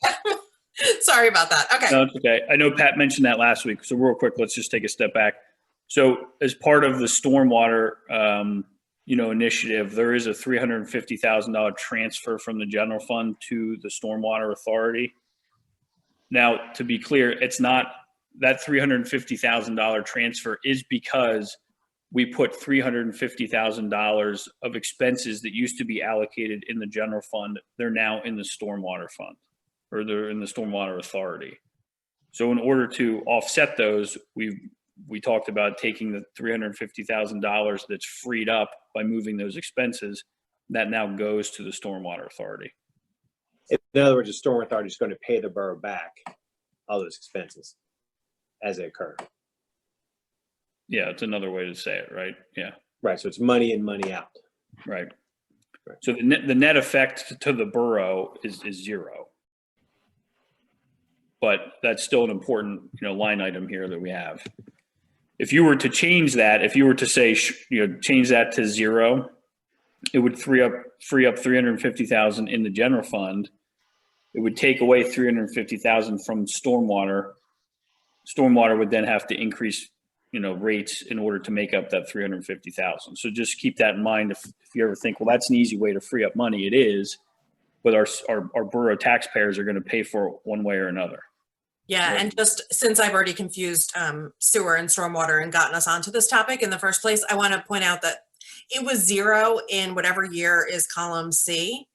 Sorry about that. Okay. No, it's okay. I know Pat mentioned that last week. So real quick, let's just take a step back. So as part of the stormwater, initiative, there is a $350,000 transfer from the general fund to the stormwater authority. Now, to be clear, it's not that $350,000 transfer is because we put $350,000 of expenses that used to be allocated in the general fund. They're now in the stormwater fund, or they're in the stormwater authority. So in order to offset those, we talked about taking the $350,000 that's freed up by moving those expenses that now goes to the stormwater authority. In other words, the stormwater authority is going to pay the borough back all those expenses as they occur. Yeah, it's another way to say it, right? Yeah. Right. So it's money in, money out. Right. So the net effect to the borough is zero. But that's still an important, line item here that we have. If you were to change that, if you were to say, change that to zero, it would free up $350,000 in the general fund. It would take away $350,000 from stormwater. Stormwater would then have to increase, rates in order to make up that $350,000. So just keep that in mind. If you ever think, well, that's an easy way to free up money, it is, but our borough taxpayers are going to pay for it one way or another. Yeah, Right. and just since I've already confused sewer and stormwater and gotten us onto this topic in the first place, I want to point out that it was zero in whatever year is column C,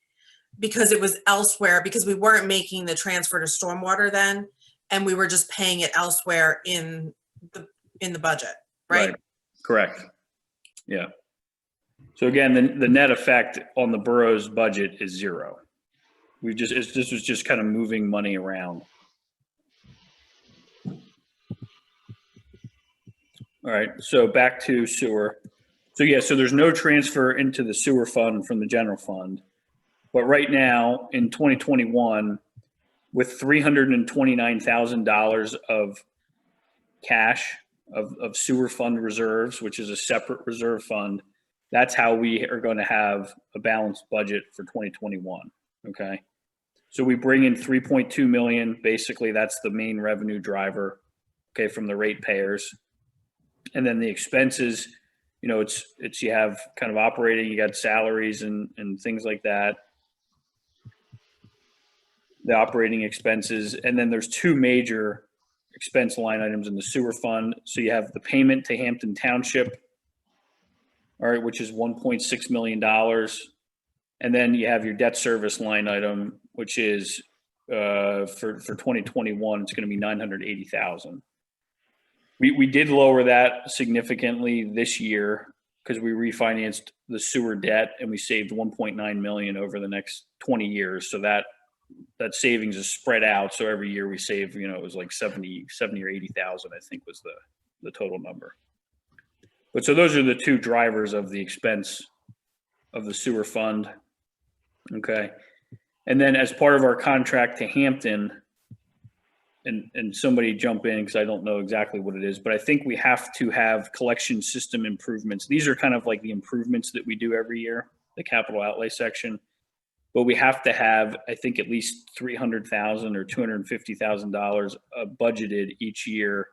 because it was elsewhere, because we weren't making the transfer to stormwater then, and we were just paying it elsewhere in the budget, right? Correct. Yeah. So again, the net effect on the borough's budget is zero. This was just kind of moving money around. All right, so back to sewer. So yeah, so there's no transfer into the sewer fund from the general fund. But right now in 2021, with $329,000 of cash of sewer fund reserves, which is a separate reserve fund, that's how we are going to have a balanced budget for 2021. Okay. So we bring in 3.2 million. Basically, that's the main revenue driver, okay, from the ratepayers. And then the expenses, it's you have kind of operating, you got salaries and things like that. The operating expenses, and then there's two major expense line items in the sewer fund. So you have the payment to Hampton Township, all right, which is $1.6 million. And then you have your debt service line item, which is for 2021, it's going to be $980,000. We did lower that significantly this year because we refinanced the sewer debt and we saved 1.9 million over the next 20 years. So that savings is spread out. So every year we save, it was like 70 or 80,000, I think was the total number. But so those are the two drivers of the expense of the sewer fund. Okay. And then as part of our contract to Hampton, and somebody jump in because I don't know exactly what it is, but I think we have to have collection system improvements. These are kind of like the improvements that we do every year, the capital outlay section. But we have to have, I think, at least $300,000 or $250,000 budgeted each year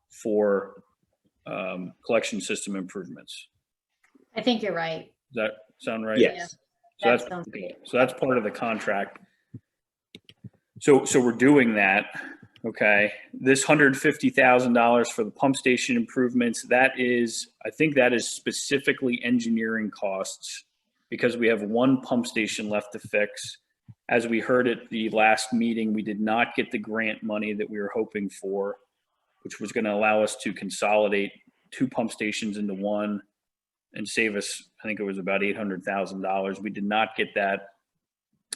for collection system improvements. I think you're right. Does that sound right? Yes. So That that's, sounds good. so that's part of the contract. So we're doing that. Okay. This $150,000 for the pump station improvements, that is, I think that is specifically engineering costs because we have one pump station left to fix. As we heard at the last meeting, we did not get the grant money that we were hoping for, which was going to allow us to consolidate 2 pump stations into one and save us, I think it was about $800,000. We did not get that.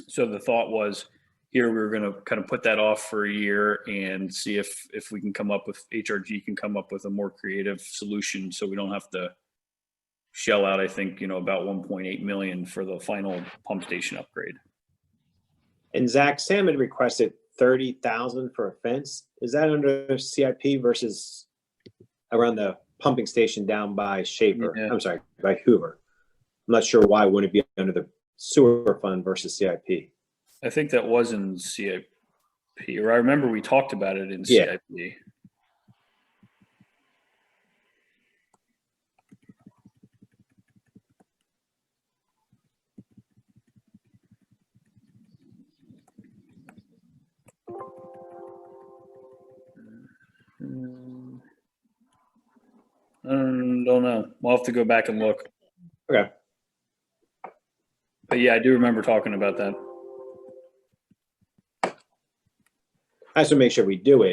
So the thought was here we were going to kind of put that off for a year and see if we can come up with, HRG can come up with a more creative solution so we don't have to shell out, I think, about 1.8 million for the final pump station upgrade. And Zach, Sam had requested 30,000 for a fence. Is that under CIP versus around the pumping station down by Schaefer? Yeah. I'm sorry, by Hoover. I'm not sure why wouldn't it be under the sewer fund versus CIP. I think that was in CIP, or I remember we talked about it in Yeah. CIP. Don't know. We'll have to go back and look. Okay. But yeah, I do remember talking about that. I just want to make sure we do it.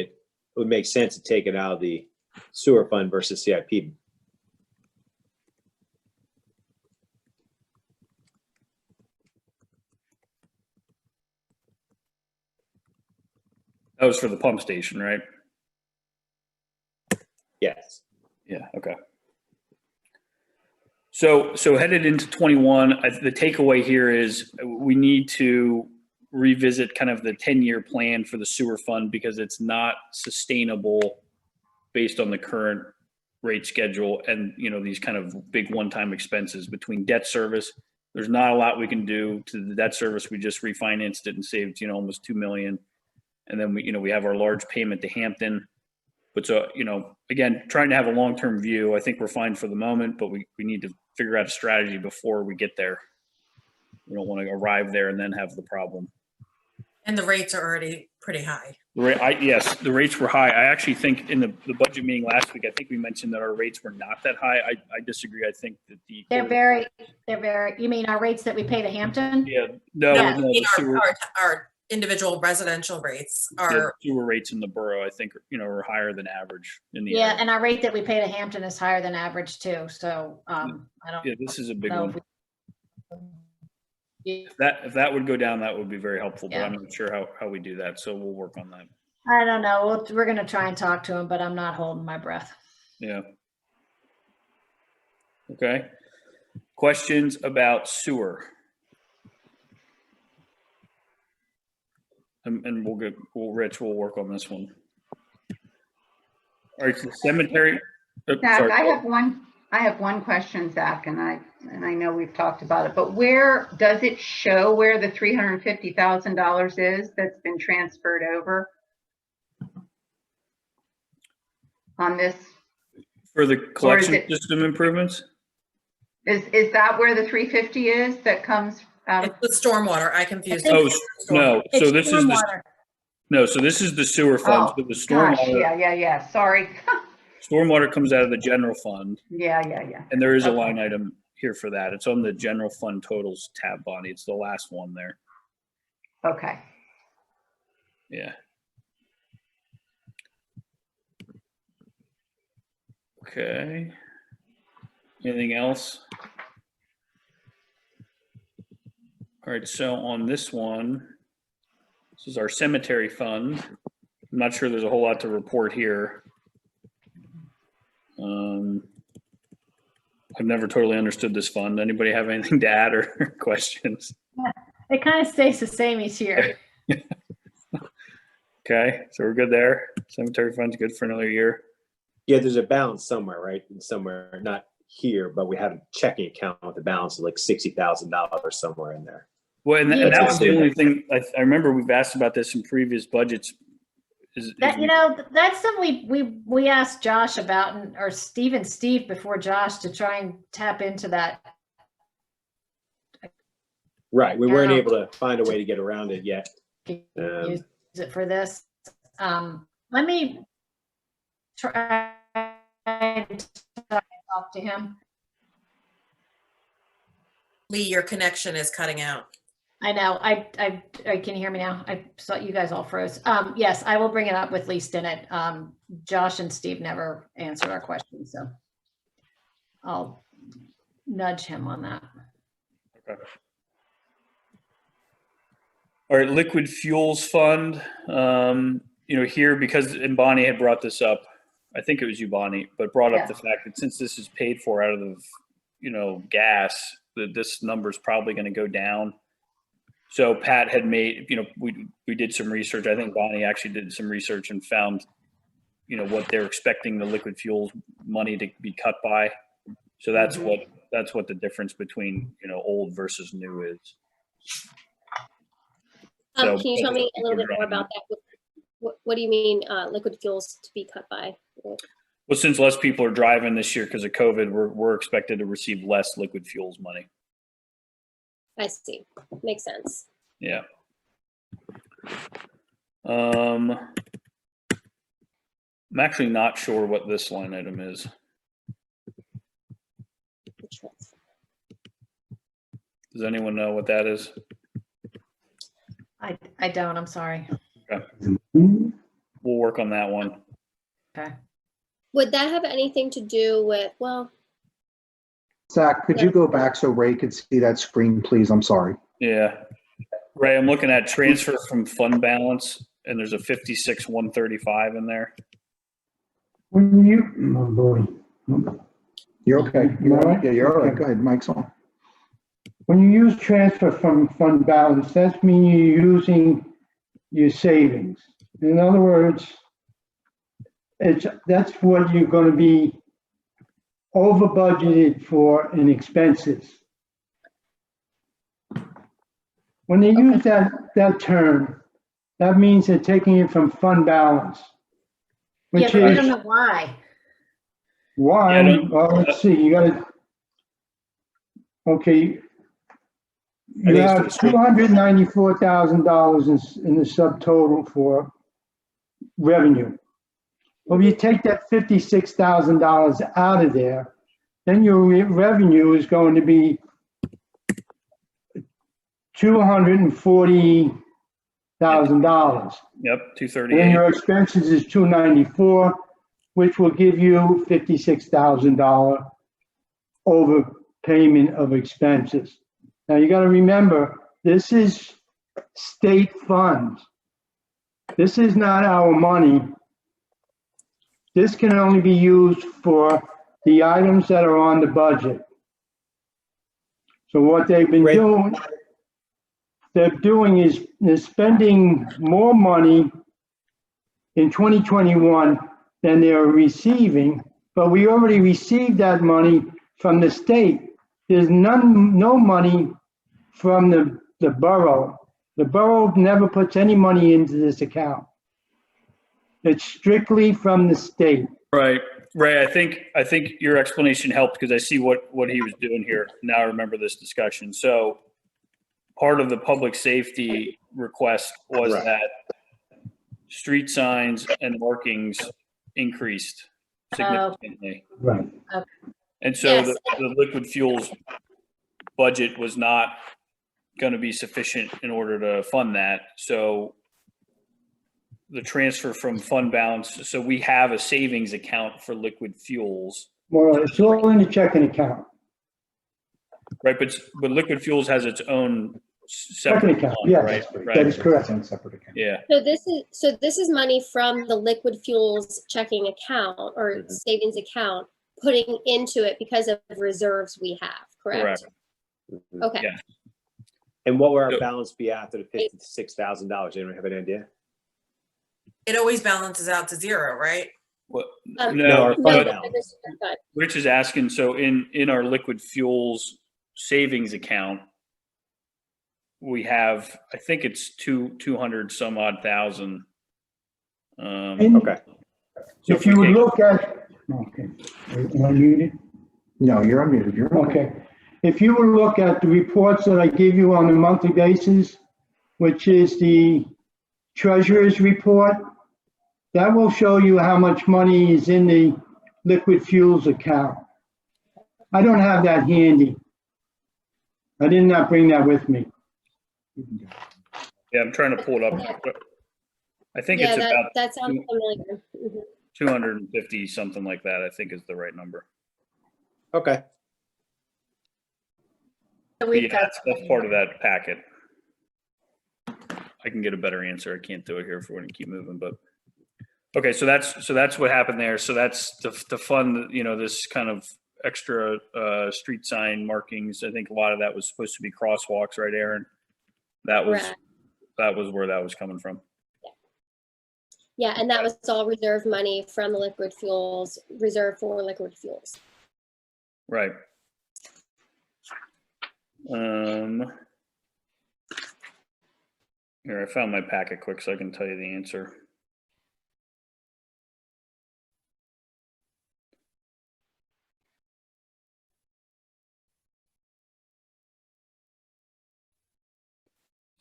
It would make sense to take it out of the sewer fund versus CIP. That was for the pump station, right? Yes. Yeah, okay. So headed into 21, the takeaway here is we need to revisit kind of the 10-year plan for the sewer fund because it's not sustainable based on the current rate schedule and, these kind of big one-time expenses between debt service. There's not a lot we can do to the debt service. We just refinanced it and saved, almost $2 million. And then we have our large payment to Hampton. But so, again, trying to have a long-term view, I think we're fine for the moment, but we need to figure out a strategy before we get there. We don't want to arrive there and then have the problem. And the rates are already pretty high. Yes, the rates were high. I actually think in the budget meeting last week, I think we mentioned that our rates were not that high. I disagree. I think that They're very, you mean our rates that we pay to Hampton? Yeah, No, no, I mean, the sewer, our individual residential rates are, sewer rates in the borough, I think, are higher than average in the Yeah, area. and our rate that we pay to Hampton is higher than average too. So I don't Yeah, this is a big know. one. If that would go down, that would be very helpful, but Yeah. I'm not sure how we do that. So we'll work on that. I don't know. We're going to try and talk to him, but I'm not holding my breath. Yeah. Okay. Questions about sewer? And Rich, we'll work on this one. All right, so cemetery. Zach, Sorry. I have one question, Zach, and I know we've talked about it, but where does it show where the $350,000 is that's been transferred over on this? For the collection it- system improvements? Is that where the 350 is that comes out of? it's the stormwater. I confused I it. think- Oh, no. So It's this is the, stormwater. no, so this is the sewer fund. Oh, So the gosh, stormwater, yeah, sorry. stormwater comes out of the general fund. Yeah. And there is a Okay. line item here for that. It's on the general fund totals tab, Bonnie. It's the last one there. Okay. Yeah. Okay. Anything else? All right, so on this one, this is our cemetery fund. I'm not sure there's a whole lot to report here. I've never totally understood this fund. Anybody have anything to add or questions? It kind of stays the same each year. Okay, so we're good there. Cemetery fund's good for another year. Yeah, there's a balance somewhere, right? Somewhere, not here, but we had a checking account with a balance of like $60,000 somewhere in there. Well, and Yeah. that was the only thing, I remember we've asked about this in previous budgets. That, that's something we asked Josh about, or Steve before Josh, to try and tap into that. Right, we weren't Yeah. able to find a way to get around it yet. Use it for this. Let me try to talk to him. Lee, your connection is cutting out. I know. I can you hear me now? I saw you guys all froze. Yes, I will bring it up with Lee Stinnett. Josh and Steve never answered our questions, so I'll nudge him on that. Okay. All right, liquid fuels fund. Here, because, and Bonnie had brought this up, I think it was you, Bonnie, but brought up the fact that since this is paid for out of, gas, that this number is probably going to go down. So Pat had made, we did some research. I think Bonnie actually did some research and found, what they're expecting the liquid fuels money to be cut by. So that's what the difference between, old versus new is. So, can you tell me a little bit more about that? What do you mean liquid fuels to be cut by? Well, since less people are driving this year because of COVID, we're expected to receive less liquid fuels money. I see. Makes sense. Yeah. I'm actually not sure what this line item is. Does anyone know what that is? I don't, I'm sorry. Okay. We'll work on that one. Okay. Would that have anything to do with, well, Zach, could you go back so Ray could see that screen, please? I'm sorry. Yeah. Ray, I'm looking at transfer from fund balance, and there's a 56,135 in there. When you, oh boy. You're okay. You all right? Yeah, you're all right. Okay. Go ahead. Mic's on. When you use transfer from fund balance, that means you're using your savings. In other words, that's what you're going to be over budgeted for in expenses. When they use that term, that means they're taking it from fund balance. Yeah, Which but we is don't know why. why, Yeah, well, let's see, you gotta, okay. You think it's have for the street. $294,000 in the subtotal for revenue. Well, if you take that $56,000 out of there, then your revenue is going to be $240,000. Yep, And then 238. your expenses is $294, which will give you $56,000 overpayment of expenses. Now you got to remember, this is state funds. This is not our money. This can only be used for the items that are on the budget. So what they've been doing is they're spending more money in 2021 than they're receiving, but we already received that money from the state. There's no money from the borough. The borough never puts any money into this account. It's strictly from the state. Right. Ray, I think your explanation helped because I see what he was doing here. Now I remember this discussion. So part of the public safety request was Right. that street signs and markings increased significantly. Right. And so Yes. the liquid fuels budget was not going to be sufficient in order to fund that. So the transfer from fund balance, so we have a savings account for liquid fuels, Well, it's all in the checking account. right? But liquid fuels has its own Checking separate account, fund, yes, right? that Right. is correct. Separate account. Yeah. So this is money from the liquid fuels checking account or savings account, putting into it because of reserves we have, correct? Okay. Yeah. And what will our So- balance be after the $56,000? Anyone have an idea? It always balances out to zero, right? Well, Um, No, no, our fund but balance. this is good. Rich is asking, so in our liquid fuels savings account, we have, I think it's 200 some odd thousand And Okay. So if you we would take- look at, okay, am I muted? No, you're unmuted. You're okay. Okay. If you would look at the reports that I give you on a monthly basis, which is the treasurer's report, that will show you how much money is in the liquid fuels account. I don't have that handy. I did not bring that with me. Yeah, I'm trying to pull it up. I think Yeah, it's about that sounds familiar. Mhm. 250, something like that, I think is the right number. Okay. So But we've yeah, got, that's part of that packet. I can get a better answer. I can't do it here if we're going to keep moving, but okay. So that's what happened there. So that's to fund, this kind of extra street sign markings. I think a lot of that was supposed to be crosswalks, right, Aaron? That was Correct. where that was coming from. Yeah, and that was all reserve money from the liquid fuels, reserved for liquid fuels. Right. Here, I found my packet quick so I can tell you the answer.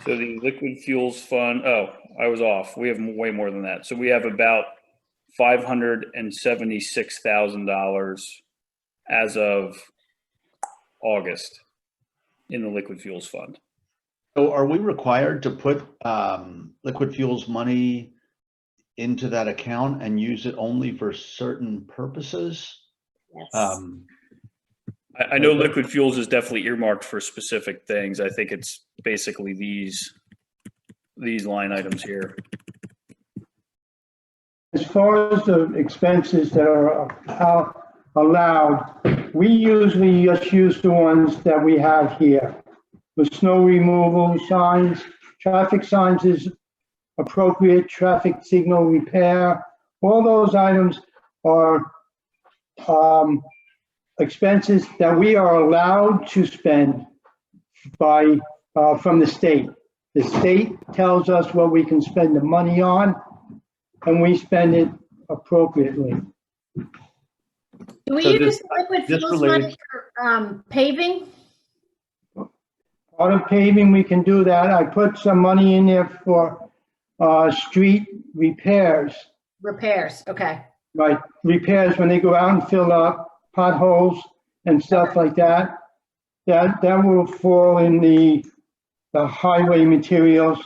So the liquid fuels fund, I was off. We have way more than that. So we have about $576,000 as of August in the liquid fuels fund. So are we required to put liquid fuels money into that account and use it only for certain purposes? Yes. I know liquid fuels is definitely earmarked for specific things. I think it's basically these line items here. As far as the expenses that are allowed, we usually just use the ones that we have here. The snow removal signs, traffic signs is appropriate, traffic signal repair, all those items are expenses that we are allowed to spend by, from the state. The state tells us what we can spend the money on, and we spend it appropriately. do we So use this- liquid this fuels related- money for paving? Part of paving, we can do that. I put some money in there for street repairs, Repairs, okay. right? Repairs when they go out and fill up potholes and stuff like that. That will fall in the highway materials,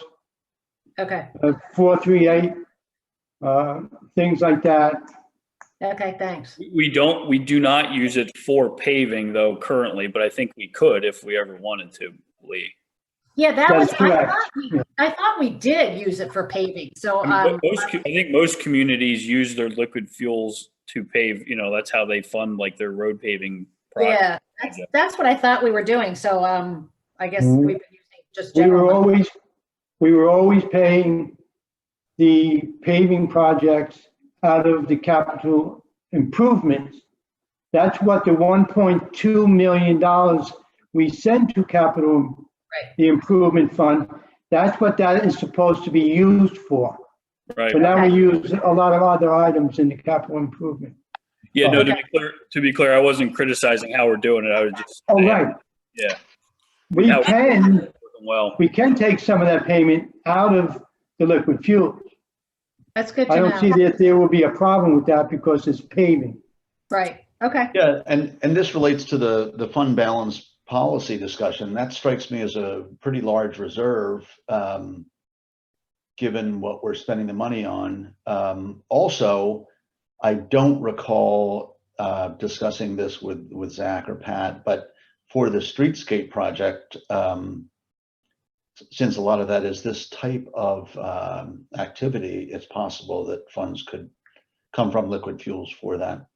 Okay, 438, things like that. okay, thanks. We do not use it for paving though currently, but I think we could if we ever wanted to, Lee. Yeah, that That's was, correct. I thought we did use it for paving, so, I think most communities use their liquid fuels to pave, that's how they fund like their road paving projects. yeah, that's what I thought we were doing, so, I guess Mhm. we've been using just We were general. always paying the paving projects out of the capital improvements. That's what the $1.2 million we send to capital, the improvement fund, that's what that is supposed to be used for. Right. But now we use a lot of other items in the capital improvement. Yeah, no, Okay. to be clear, I wasn't criticizing how we're doing it. I was just. Oh, saying, right. Yeah. We Now- can Well, take some of that payment out of the liquid fuels. That's good I to don't see know. that there will be a problem with that because it's paving. Right, okay. Yeah, and this relates to the fund balance policy discussion. That strikes me as a pretty large reserve, given what we're spending the money on. Also, I don't recall discussing this with Zach or Pat, but for the streetscape project, since a lot of that is this type of activity, it's possible that funds could come from liquid fuels for that.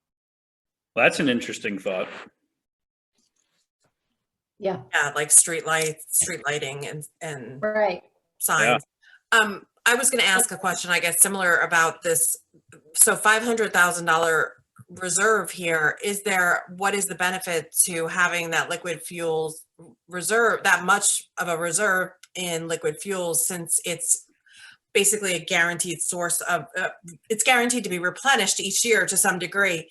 that's an interesting thought. Yeah, Yeah, like street lighting and right. signs. I was going to ask a question, I guess, similar about this. So $500,000 reserve here, what is the benefit to having that liquid fuels reserve, that much of a reserve in liquid fuels, since it's basically a guaranteed source of, it's guaranteed to be replenished each year to some degree.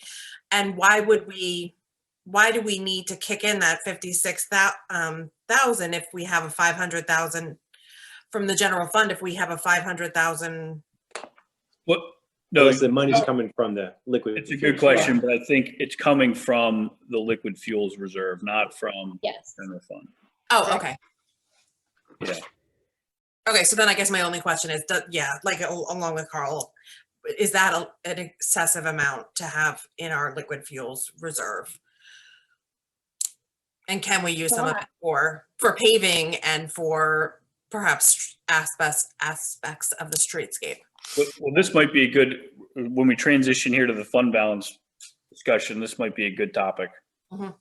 And why do we need to kick in that 56,000 if we have a 500,000 from the general fund, if we have a 500,000? What? No, Unless the money's coming from the liquid. it's a good question, but I think it's coming from the liquid fuels reserve, not from Yes. general fund. Oh, okay. Yeah. Okay, so then I guess my only question is, like along with Carl, is that an excessive amount to have in our liquid fuels reserve? And can we use some of it for paving and for perhaps aspects of the streetscape? Well, this might be a good, when we transition here to the fund balance discussion, this might be a good topic. Mhm.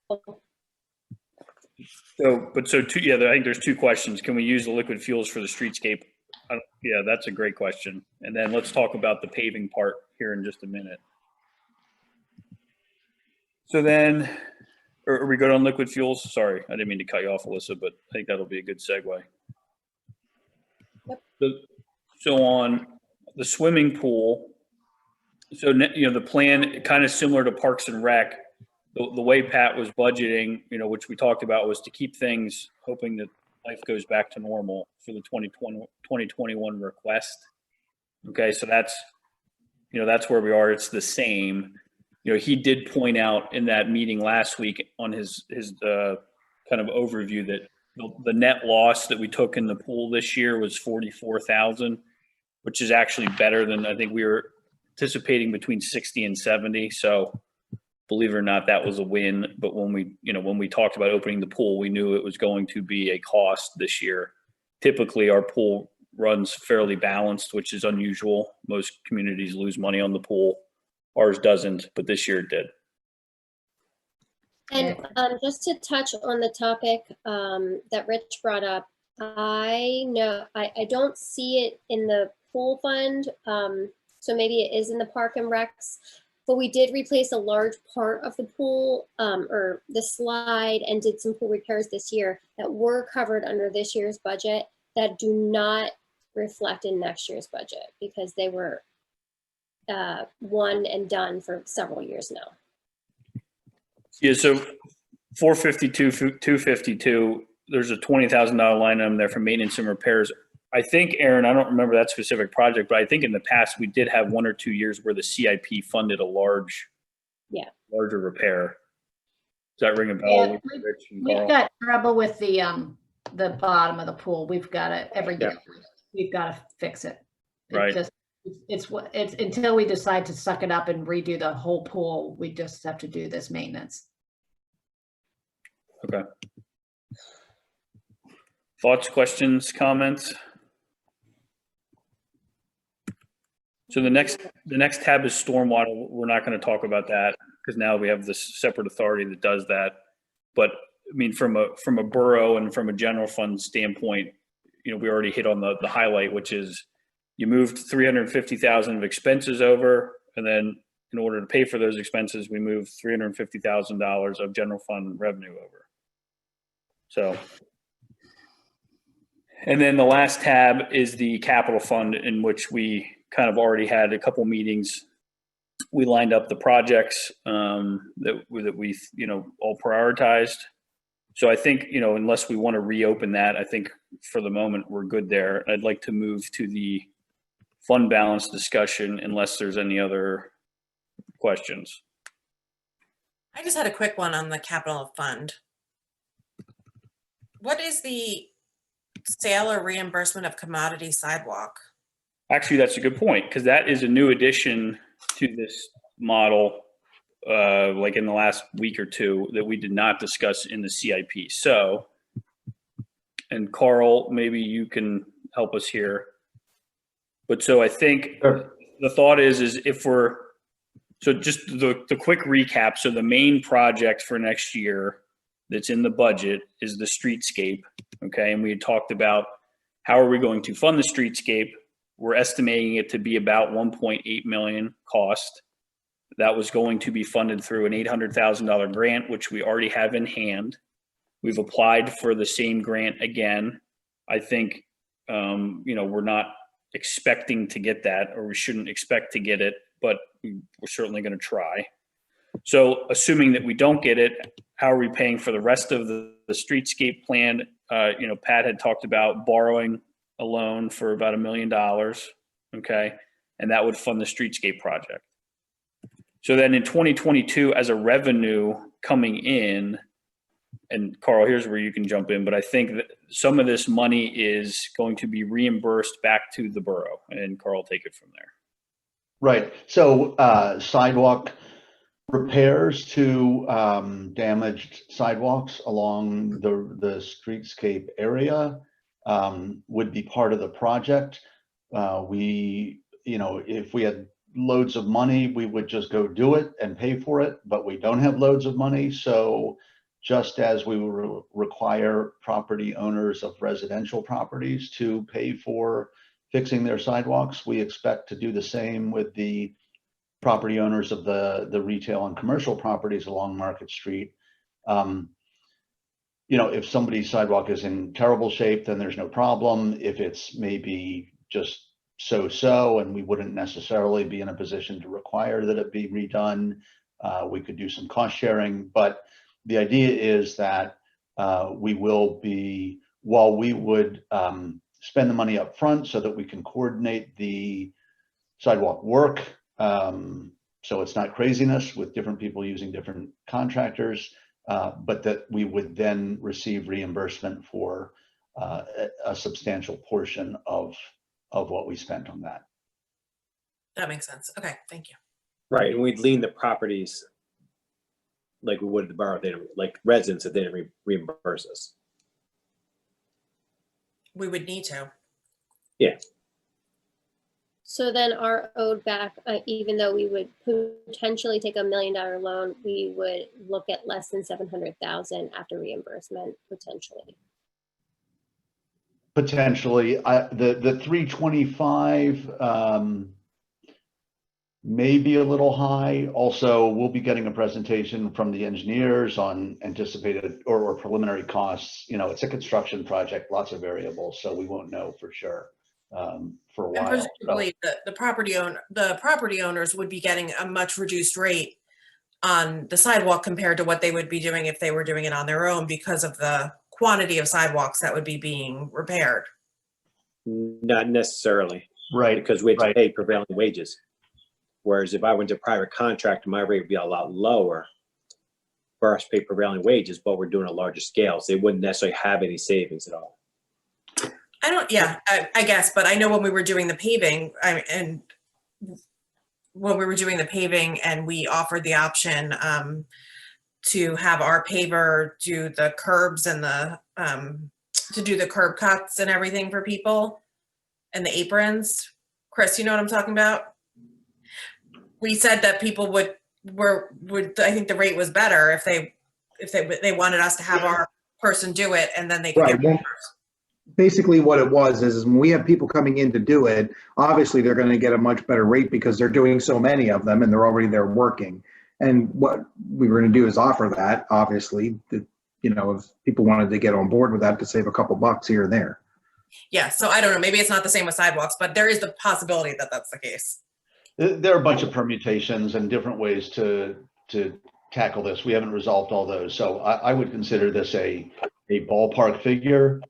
I think there's two questions. Can we use the liquid fuels for the streetscape? Yeah, that's a great question. And then let's talk about the paving part here in just a minute. So then, are we good on liquid fuels? Sorry, I didn't mean to cut you off, Alyssa, but I think that'll be a good segue. Yep. So on the swimming pool, the plan kind of similar to Parks and Rec, the way Pat was budgeting, which we talked about, was to keep things, hoping that life goes back to normal for the 2021 request. Okay, so that's where we are. It's the same. He did point out in that meeting last week on his kind of overview that the net loss that we took in the pool this year was 44,000, which is actually better than I think we were anticipating, between 60 and 70. So believe it or not, that was a win. But when we talked about opening the pool, we knew it was going to be a cost this year. Typically our pool runs fairly balanced, which is unusual. Most communities lose money on the pool. Ours doesn't, but this year it did. And just to touch on the topic that Rich brought up, I don't see it in the pool fund, so maybe it is in the Park and Recs, but we did replace a large part of the pool or the slide and did some pool repairs this year that were covered under this year's budget that do not reflect in next year's budget because they were one and done for several years now. Yeah, so 452, 252, there's a $20,000 line item there for maintenance and repairs. I think, Aaron, I don't remember that specific project, but I think in the past we did have 1 or 2 years where the CIP funded a larger repair. Does that ring a bell? Yeah, we've got trouble with the bottom of the pool. We've got to every year. We've got to fix it. Right. It's until we decide to suck it up and redo the whole pool, we just have to do this maintenance. Okay. Thoughts, questions, comments? So the next tab is stormwater. We're not going to talk about that because now we have this separate authority that does that. But I mean, from a borough and from a general fund standpoint, we already hit on the highlight, which is you moved 350,000 of expenses over, and then in order to pay for those expenses, we moved $350,000 of general fund revenue over. So, and then the last tab is the capital fund, in which we kind of already had a couple meetings. We lined up the projects that we all prioritized. So I think, unless we want to reopen that, I think for the moment we're good there. I'd like to move to the fund balance discussion unless there's any other questions. I just had a quick one on the capital fund. What is the sale or reimbursement of commodity sidewalk? Actually, that's a good point, because that is a new addition to this model, like in the last week or two, that we did not discuss in the CIP. So, and Carl, maybe you can help us here. But so I think the thought is if we're, so just the quick recap. So the main project for next year that's in the budget is the streetscape. Okay. And we had talked about how are we going to fund the streetscape. We're estimating it to be about 1.8 million cost. That was going to be funded through an $800,000 grant, which we already have in hand. We've applied for the same grant again. I think We're not expecting to get that, or we shouldn't expect to get it, but we're certainly going to try. So assuming that we don't get it, how are we paying for the rest of the streetscape plan? Pat had talked about borrowing a loan for about $1 million. Okay. And that would fund the streetscape project. So then in 2022, as a revenue coming in, and Carl, here's where you can jump in, but I think that some of this money is going to be reimbursed back to the borough, and Carl, take it from there. Right. So sidewalk repairs to damaged sidewalks along the streetscape area would be part of the project. If we had loads of money, we would just go do it and pay for it, but we don't have loads of money. So just as we will require property owners of residential properties to pay for fixing their sidewalks, we expect to do the same with the property owners of the retail and commercial properties along Market Street. If somebody's sidewalk is in terrible shape, then there's no problem. If it's maybe just so-so and we wouldn't necessarily be in a position to require that it be redone, we could do some cost sharing. But the idea is that we will be, while we would spend the money up front so that we can coordinate the sidewalk work, so it's not craziness with different people using different contractors, but that we would then receive reimbursement for a substantial portion of what we spent on that. That makes sense. Okay, thank you. Right, and we'd lien the properties like we would the borough, like residents if they didn't reimburse us. We would need to. Yeah. So then our owed back, even though we would potentially take $1 million loan, we would look at less than 700,000 after reimbursement, potentially. Potentially, the 325 may be a little high. Also, we'll be getting a presentation from the engineers on anticipated or preliminary costs. It's a construction project, lots of variables, so we won't know for sure for a while. And presumably the property owners would be getting a much reduced rate on the sidewalk compared to what they would be doing if they were doing it on their own because of the quantity of sidewalks that would be being repaired. Not necessarily. Right. Because we have to pay prevailing wages. Whereas if I went to private contractor, my rate would be a lot lower for us to pay prevailing wages, but we're doing a larger scale. So they wouldn't necessarily have any savings at all. I guess, but I know when we were doing the paving and we offered the option to have our paver do the curbs and to do the curb cuts and everything for people and the aprons. Chris, you know what I'm talking about? We said that people would I think the rate was better if they wanted us to have our person do it and then they could get reimbursed. Basically what it was is when we have people coming in to do it, obviously they're going to get a much better rate because they're doing so many of them and they're already there working. And what we were going to do is offer that, obviously, that, if people wanted to get on board with that to save a couple bucks here and there. Yeah, so I don't know, maybe it's not the same with sidewalks, but there is the possibility that that's the case. There are a bunch of permutations and different ways to tackle this. We haven't resolved all those. So I would consider this a ballpark figure.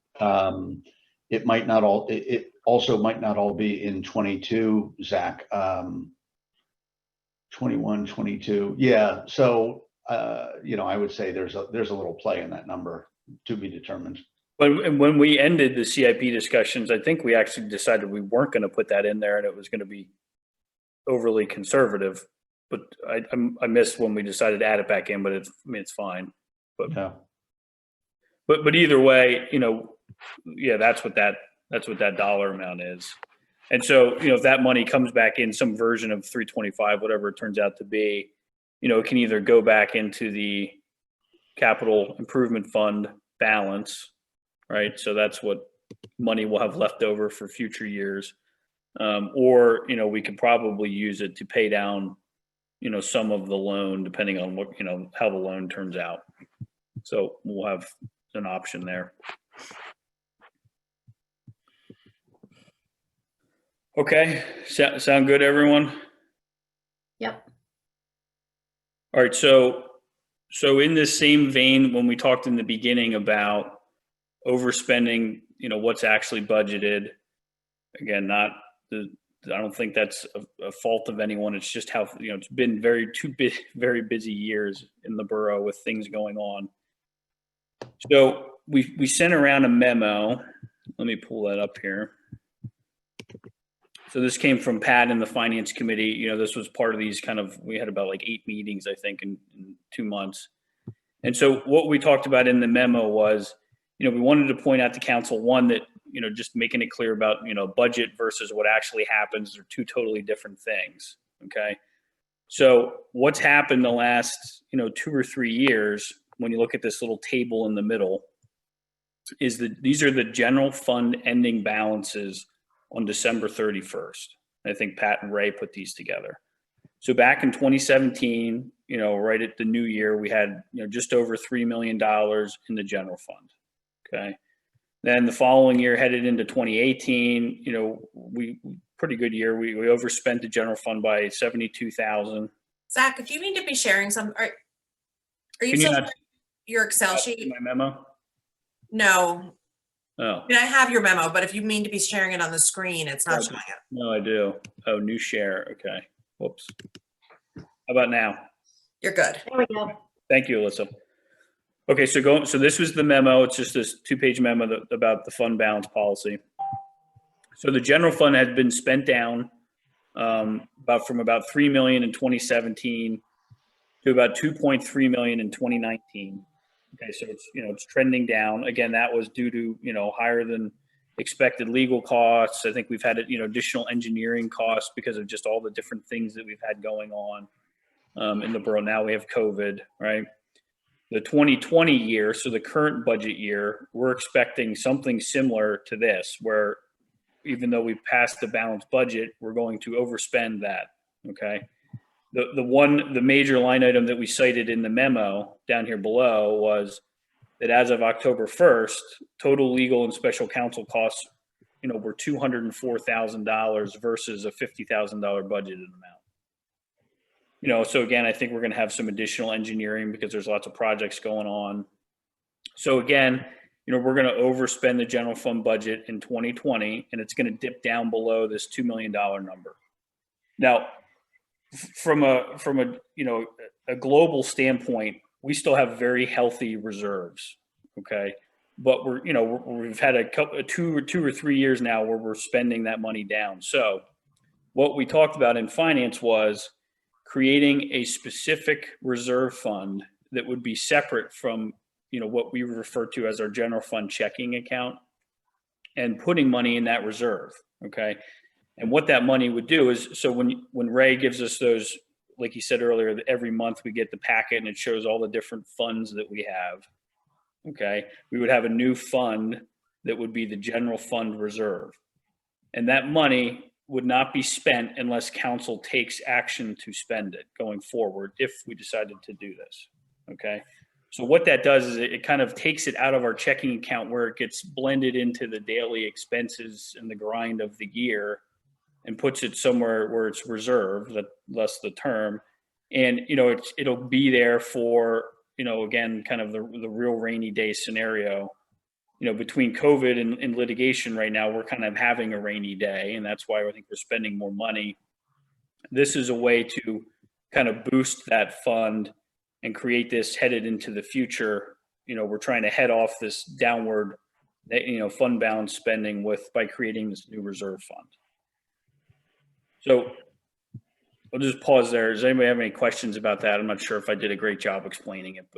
It might not all, it also might not all be in 22, Zach. 21, 22. Yeah. So, I would say there's a little play in that number to be determined. But when we ended the CIP discussions, I think we actually decided we weren't going to put that in there and it was going to be overly conservative. But I missed when we decided to add it back in, but it's fine. But yeah. But either way, yeah, that's what that dollar amount is. And so, if that money comes back in some version of 325, whatever it turns out to be, it can either go back into the capital improvement fund balance, right? So that's what money we'll have left over for future years. Or, we could probably use it to pay down, some of the loan, depending on what, how the loan turns out. So we'll have an option there. Okay, sound good, everyone? Yep. All right, so in this same vein, when we talked in the beginning about overspending, what's actually budgeted, again, I don't think that's a fault of anyone. It's just how, it's been very busy years in the borough with things going on. So we sent around a memo. Let me pull that up here. So this came from Pat in the finance committee. This was part of these we had about like 8 meetings, I think, in 2 months. And so what we talked about in the memo was, we wanted to point out to council, one, that, just making it clear about, budget versus what actually happens are 2 totally different things. Okay. So what's happened the last, 2 or 3 years, when you look at this little table in the middle, is that these are the general fund ending balances on December 31st. I think Pat and Ray put these together. So back in 2017, right at the new year, we had, just over $3 million in the general fund. Okay. Then the following year, headed into 2018, we pretty good year. We overspent the general fund by 72,000. Zach, if you need to be sharing some, are you Can you still not- sharing your Excel sheet? My memo? No. Oh, I mean, I have your memo, but if you mean to be sharing it on the screen, it's not showing it. no, I do. Oh, new share. Okay. Whoops. How about now? You're good. There we go. Thank you, Alyssa. Okay, so this was the memo. It's just this 2-page memo about the fund balance policy. So the general fund had been spent down from about 3 million in 2017 to about 2.3 million in 2019. Okay, so it's trending down. Again, that was due to higher than expected legal costs. I think we've had additional engineering costs because of just all the different things that we've had going on in the borough. Now we have COVID, right? The 2020 year, so the current budget year, we're expecting something similar to this, where even though we've passed the balanced budget, we're going to overspend that. Okay. The major line item that we cited in the memo down here below was that as of October 1st, total legal and special counsel costs, were $204,000 versus a $50,000 budgeted amount. So again, I think we're going to have some additional engineering because there's lots of projects going on. So again, we're going to overspend the general fund budget in 2020, and it's going to dip down below this $2 million number. Now, from a global standpoint, we still have very healthy reserves. Okay. But we've had a couple, 2 or 3 years now where we're spending that money down. So what we talked about in finance was creating a specific reserve fund that would be separate from, what we refer to as our general fund checking account, and putting money in that reserve. Okay. And what that money would do is, so when Ray gives us those, like he said earlier, that every month we get the packet and it shows all the different funds that we have. Okay. We would have a new fund that would be the general fund reserve. And that money would not be spent unless council takes action to spend it going forward, if we decided to do this. Okay. So what that does is it kind of takes it out of our checking account where it gets blended into the daily expenses and the grind of the year, and puts it somewhere where it's reserved, that's the term. And, it'll be there for, again, kind of the real rainy day scenario. Between COVID and litigation right now, we're kind of having a rainy day, and that's why I think we're spending more money. This is a way to kind of boost that fund and create this headed into the future. We're trying to head off this downward, fund balance spending by creating this new reserve fund. So I'll just pause there. Does anybody have any questions about that? I'm not sure if I did a great job explaining it,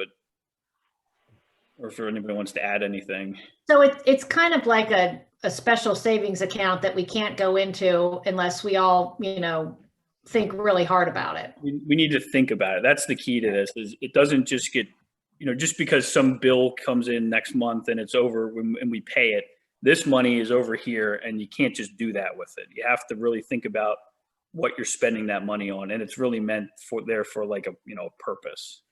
or if anybody wants to add anything. So it's kind of like a special savings account that we can't go into unless we all, think really hard about it. We need to think about it. That's the key to this, is it doesn't just get, just because some bill comes in next month and it's over and we pay it, this money is over here and you can't just do that with it. You have to really think about what you're spending that money on, and it's really meant for like a purpose.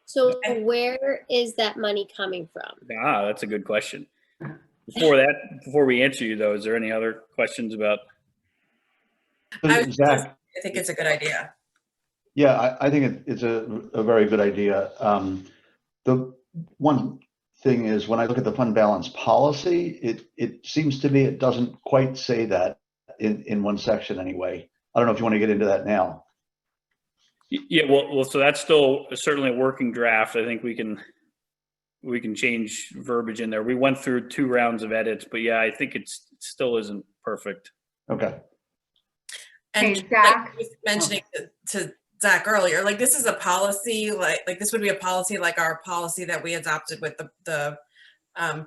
So where is that money coming from? That's a good question. Before we answer you though, is there any other questions about? Zach, I think it's a good idea. yeah, I think it's a very good idea. The one thing is, when I look at the fund balance policy, it seems to me it doesn't quite say that in one section anyway. I don't know if you want to get into that now. Yeah, well, so that's still certainly a working draft. I think we can change verbiage in there. We went through 2 rounds of edits, but yeah, I think it still isn't perfect. Okay. And Hey, like Zach. I was mentioning to Zach earlier, like this is a policy, like this would be a policy like our policy that we adopted with the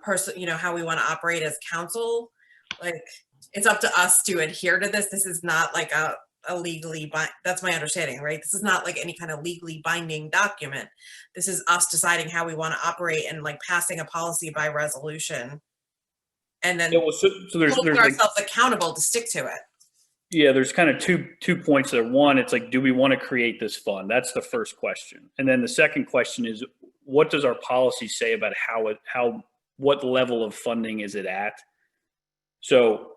person, you know, how we want to operate as council. Like it's up to us to adhere to this. This is not like a legally that's my understanding, right? This is not like any kind of legally binding document. This is us deciding how we want to operate and like passing a policy by resolution. And then Yeah, well, so there's holding like, ourselves accountable to stick to it. yeah, there's kind of two points there. One, it's like, do we want to create this fund? That's the first question. And then the second question is, what does our policy say about what level of funding is it at? So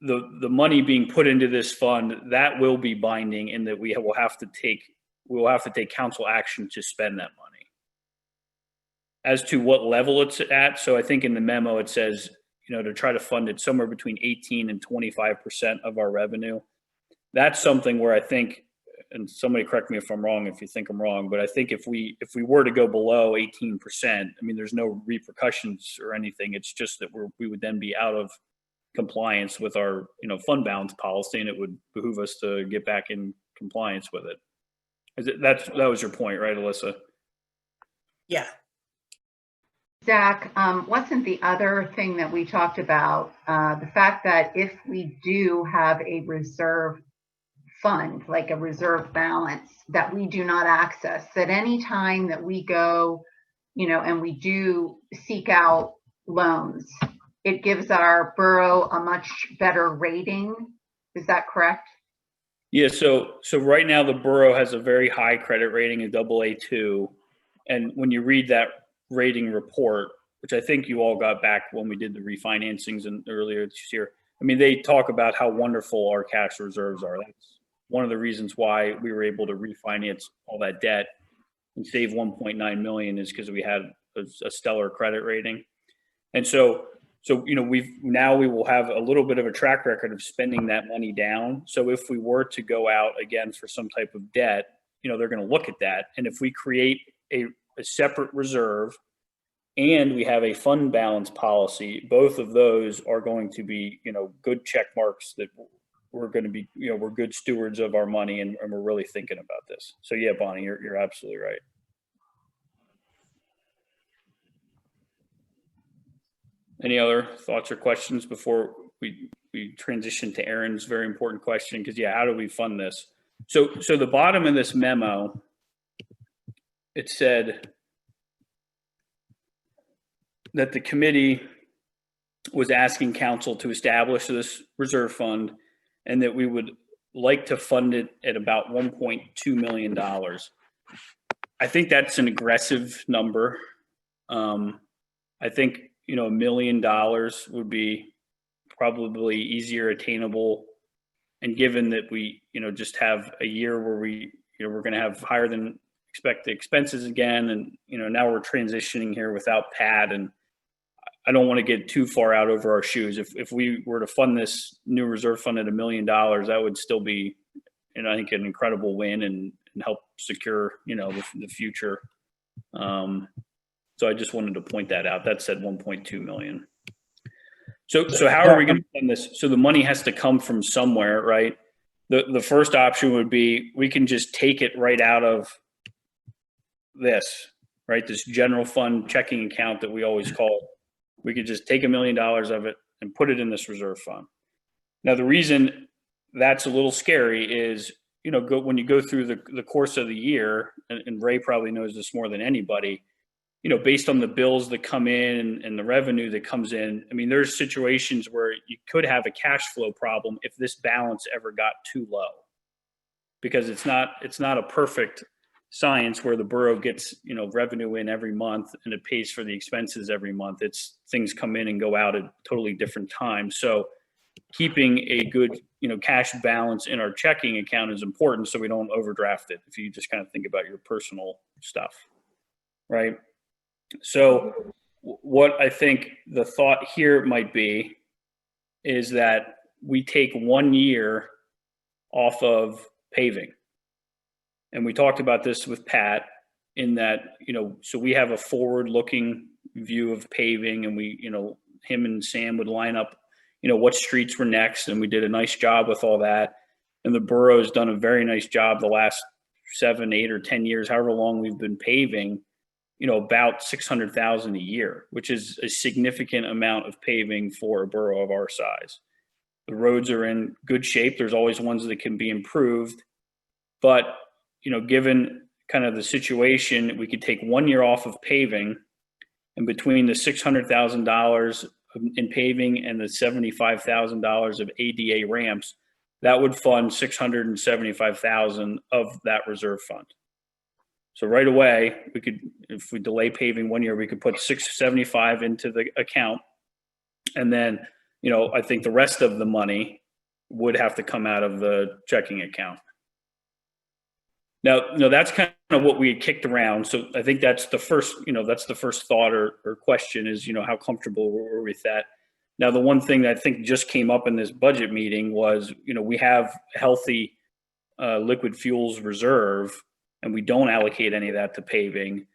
the money being put into this fund, that will be binding in that we will have to take council action to spend that money. As to what level it's at, so I think in the memo it says, you know, to try to fund it somewhere between 18 and 25% of our revenue. That's something where I think, and somebody correct me if I'm wrong, if you think I'm wrong, but I think if we were to go below 18%, I mean, there's no repercussions or anything. It's just that we would then be out of compliance with our, you know, fund balance policy, and it would behoove us to get back in compliance with it. That was your point, right, Alyssa? Yeah. Zach, wasn't the other thing that we talked about the fact that if we do have a reserve fund, like a reserve balance that we do not access, that any time that we go, you know, and we do seek out loans, it gives our borough a much better rating. Is that correct? Yeah, so right now the borough has a very high credit rating, a AA2. And when you read that rating report, which I think you all got back when we did the refinancings earlier this year, I mean, they talk about how wonderful our cash reserves are. That's one of the reasons why we were able to refinance all that debt and save 1.9 million is because we had a stellar credit rating. And so, you know, we will have a little bit of a track record of spending that money down. So if we were to go out again for some type of debt, you know, they're going to look at that. And if we create a separate reserve and we have a fund balance policy, both of those are going to be, you know, good check marks that we're going to be, you know, we're good stewards of our money and we're really thinking about this. So yeah, Bonnie, you're absolutely right. Any other thoughts or questions before we transition to Aaron's very important question? Because yeah, how do we fund this? So the bottom of this memo, it said that the committee was asking council to establish this reserve fund and that we would like to fund it at about $1.2 million. I think that's an aggressive number. I think, you know, $1 million would be probably easier attainable. And given that we, you know, just have a year where we, you know, we're going to have higher than expected expenses again. And, you know, now we're transitioning here without Pat, and I don't want to get too far out over our shoes. If we were to fund this new reserve fund at $1 million, that would still be, you know, I think an incredible win and help secure, you know, the future. So I just wanted to point that out. That said 1.2 million. So how are we going to fund this? So the money has to come from somewhere, right? The first option would be we can just take it right out of this, right? This general fund checking account that we always call. We could just take $1 million of it and put it in this reserve fund. Now, the reason that's a little scary is, you know, when you go through the course of the year, and Ray probably knows this more than anybody, you know, based on the bills that come in and the revenue that comes in, I mean, there's situations where you could have a cash flow problem if this balance ever got too low, because it's not a perfect science where the borough gets, revenue in every month and it pays for the expenses every month. It's things come in and go out at totally different times. So keeping a good, cash balance in our checking account is important so we don't overdraft it if you just kind of think about your personal stuff, right? So what I think the thought here might be is that we take 1 year off of paving. And we talked about this with Pat in that, so we have a forward-looking view of paving, and we, him and Sam would line up, what streets were next, and we did a nice job with all that. And the borough has done a very nice job the last 7, 8, or 10 years, however long we've been paving, about 600,000 a year, which is a significant amount of paving for a borough of our size. The roads are in good shape. There's always ones that can be improved, but given kind of the situation, we could take 1 year off of paving, and between the $600,000 in paving and the $75,000 of ADA ramps, that would fund $675,000 of that reserve fund. So right away, we could, if we delay paving 1 year, we could put $675 into the account, and then, I think the rest of the money would have to come out of the checking account. Now, that's kind of what we had kicked around. So I think that's the first, that's the first thought or question is, how comfortable were we with that? Now, the one thing that I think just came up in this budget meeting was, we have healthy liquid fuels reserve, and we don't allocate any of that to paving.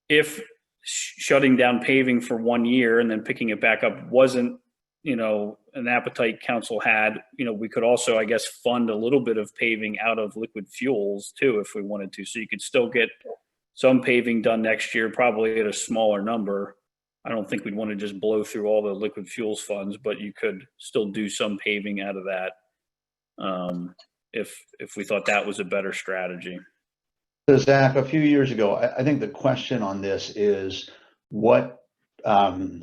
If shutting down paving for 1 year and then picking it back up wasn't, an appetite council had, we could also, I guess, fund a little bit of paving out of liquid fuels too, if we wanted to. So you could still get some paving done next year, probably at a smaller number. I don't think we'd want to just blow through all the liquid fuels funds, but you could still do some paving out of that if we thought that was a better strategy. So Zach, a few years ago, I think the question on this is what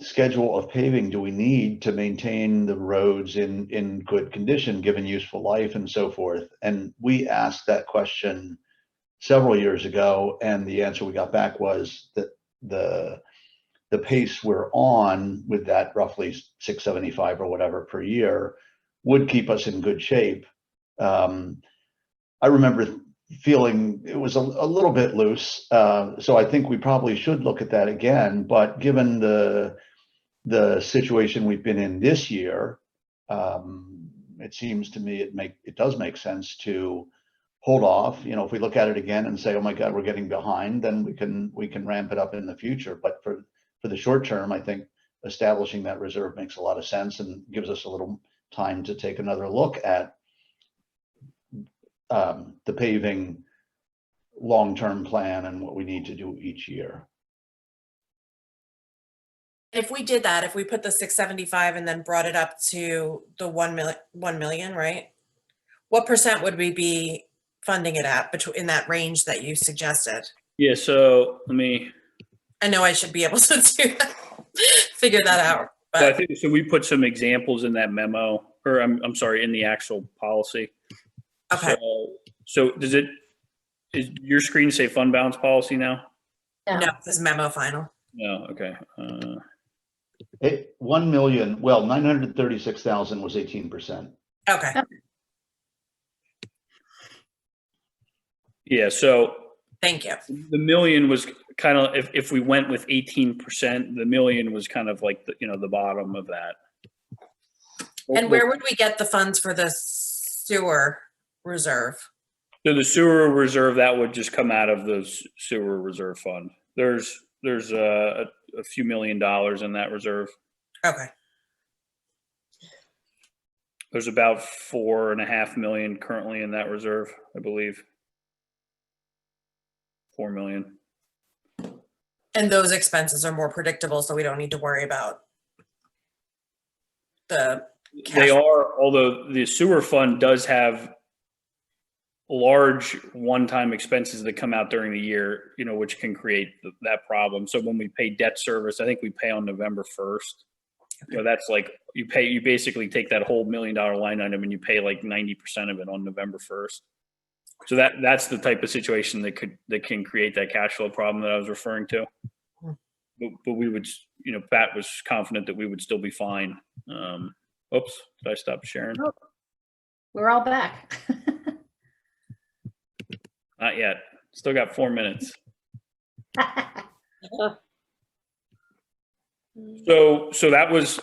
schedule of paving do we need to maintain the roads in good condition, given useful life and so forth? And we asked that question several years ago, and the answer we got back was that the pace we're on with that roughly 675 or whatever per year would keep us in good shape. I remember feeling it was a little bit loose. So I think we probably should look at that again, but given the situation we've been in this year, it seems to me it does make sense to hold off. If we look at it again and say, oh my God, we're getting behind, then we can ramp it up in the future. But for the short term, I think establishing that reserve makes a lot of sense and gives us a little time to take another look at the paving long-term plan and what we need to do each year. If we did that, if we put the 675 and then brought it up to the 1 million, right? What percent would we be funding it at in that range that you suggested? Yeah, so I know I should be able to figure that out. But I think so. We put some examples in that memo, or I'm sorry, in the actual policy. Okay. So is your screen say fund balance policy now? No, this memo final. No, okay. 1 million, well, 936,000 was 18%. Okay. Yeah, so thank you. The million was kind of, if we went with 18%, the million was kind of like the bottom of that. And where would we get the funds for the sewer reserve? So the sewer reserve, that would just come out of the sewer reserve fund. There's a few $1 million in that reserve. Okay. There's about 4.5 million currently in that reserve, I believe. 4 million. And those expenses are more predictable, so we don't need to worry about the cash. They are, although the sewer fund does have large one-time expenses that come out during the year, which can create that problem. So when we pay debt service, I think we pay on November 1st. That's like you basically take that whole $1 million line item and you pay like 90% of it on November 1st. So that's the type of situation that can create that cash flow problem that I was referring to. But we would, Pat was confident that we would still be fine. Oops, did I stop sharing? Oh, we're all back. Not yet. Still got 4 minutes. So that was,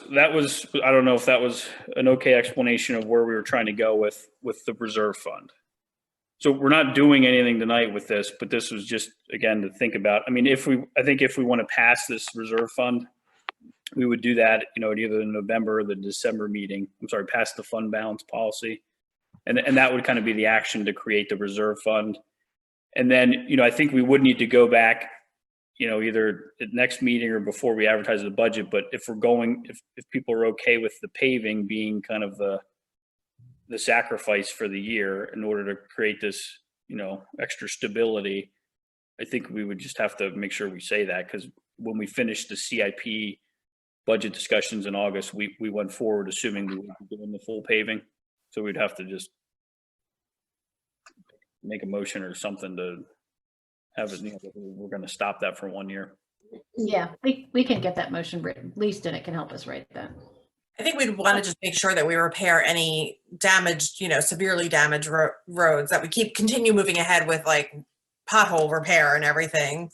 I don't know if that was an okay explanation of where we were trying to go with the reserve fund. So we're not doing anything tonight with this, but this was just, again, to think about. I mean, I think if we want to pass this reserve fund, we would do that, at either the November or the December meeting. I'm sorry, pass the fund balance policy. And that would kind of be the action to create the reserve fund. And then, I think we would need to go back, either at next meeting or before we advertise the budget. But if people are okay with the paving being kind of the sacrifice for the year in order to create this, extra stability, I think we would just have to make sure we say that, because when we finished the CIP budget discussions in August, we went forward assuming we would be doing the full paving. So we'd have to just make a motion or something to have it, we're going to stop that for 1 year. Yeah, we can get that motion written, at least, and it can help us write that. I think we'd want to just make sure that we repair any damaged, severely damaged roads, that we continue moving ahead with like pothole repair and everything.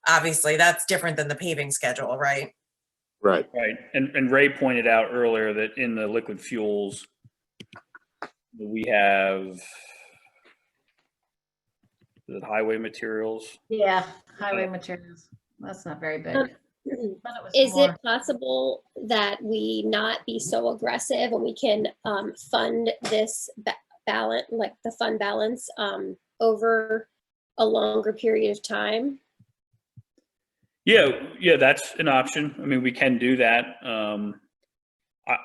Obviously, that's different than the paving schedule, right? Right. Right. And Ray pointed out earlier that in the liquid fuels, we have, is it highway materials? Yeah, highway materials. That's not very big. But it was Is more. it possible that we not be so aggressive and we can fund this balance, like the fund balance, over a longer period of time? Yeah, that's an option. I mean, we can do that.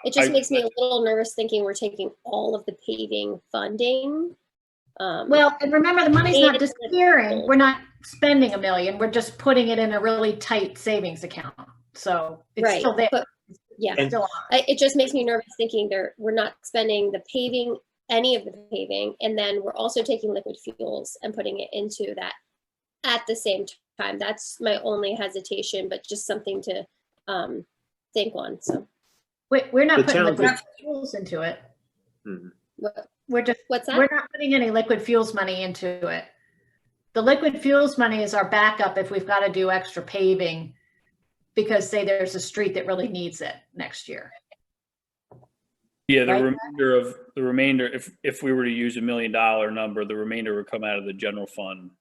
It just makes me a little nervous thinking we're taking all of the paving funding. Well, and remember, the money's not disappearing. We're not spending $1 million. We're just putting it in a really tight savings account. So it's Right, still there. but yeah, It's still on. it just makes me nervous thinking we're not spending the paving, any of the paving, and then we're also taking liquid fuels and putting it into that at the same time. That's my only hesitation, but just something to think on. So We're not The putting challenge liquid fuels into it. Mhm. We're just, what's that? we're not putting any liquid fuels money into it. The liquid fuels money is our backup if we've got to do extra paving, because say there's a street that really needs it next year. Yeah, Right. the remainder, if we were to use $1 million number, the remainder would come out of the general fund.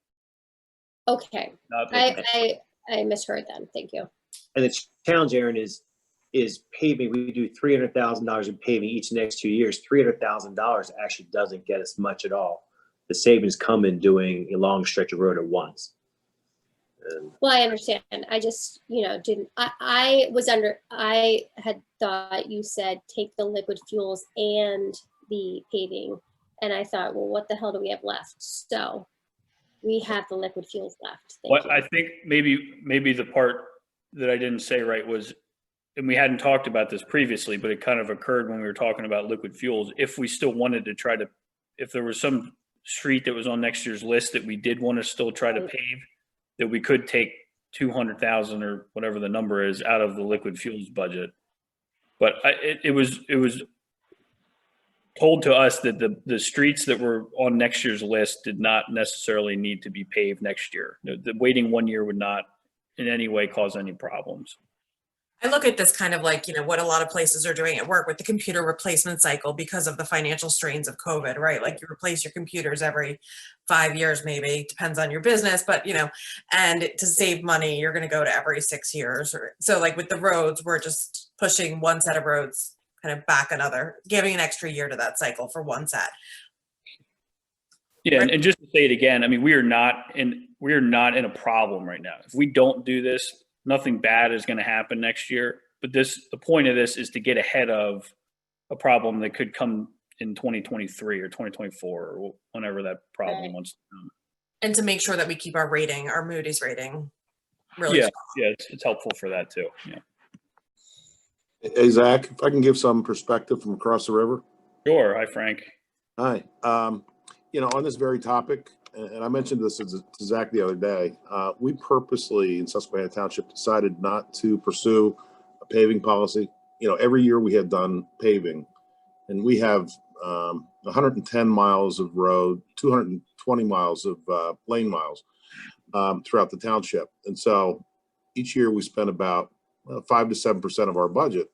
Okay, Not liquid. I misheard then. Thank you. And the challenge, Aaron, is paving. We do $300,000 in paving each next 2 years. $300,000 actually doesn't get us much at all. The savings come in doing a long stretch of road at once. Well, I understand. I just, I had thought you said take the liquid fuels and the paving. And I thought, well, what the hell do we have left? So we have the liquid fuels left. Thank you. I think maybe the part that I didn't say right was, and we hadn't talked about this previously, but it kind of occurred when we were talking about liquid fuels. If we still wanted to try to, if there was some street that was on next year's list that we did want to still try to pave, that we could take 200,000 or whatever the number is out of the liquid fuels budget. But it was told to us that the streets that were on next year's list did not necessarily need to be paved next year. The waiting 1 year would not in any way cause any problems. I look at this kind of like, what a lot of places are doing at work with the computer replacement cycle because of the financial strains of COVID, right? Like you replace your computers every 5 years, maybe, depends on your business, but and to save money, you're going to go to every 6 years. So like with the roads, we're just pushing one set of roads kind of back another, giving an extra year to that cycle for one set. Yeah, and just to say it again, I mean, we are not in a problem right now. If we don't do this, nothing bad is going to happen next year. But the point of this is to get ahead of a problem that could come in 2023 or 2024 or whenever that problem wants to come. And to make sure that we keep our rating, our Moody's rating, really Yeah, strong. yeah, it's helpful for that too. Yeah. Hey, Zach, if I can give some perspective from across the river. Sure. Hi, Frank. Hi. on this very topic, and I mentioned this to Zach the other day, we purposely in Susquehanna Township decided not to pursue a paving policy. Every year we had done paving, and we have 110 miles of road, 220 miles of lane miles throughout the township. And so each year we spend about 5 to 7% of our budget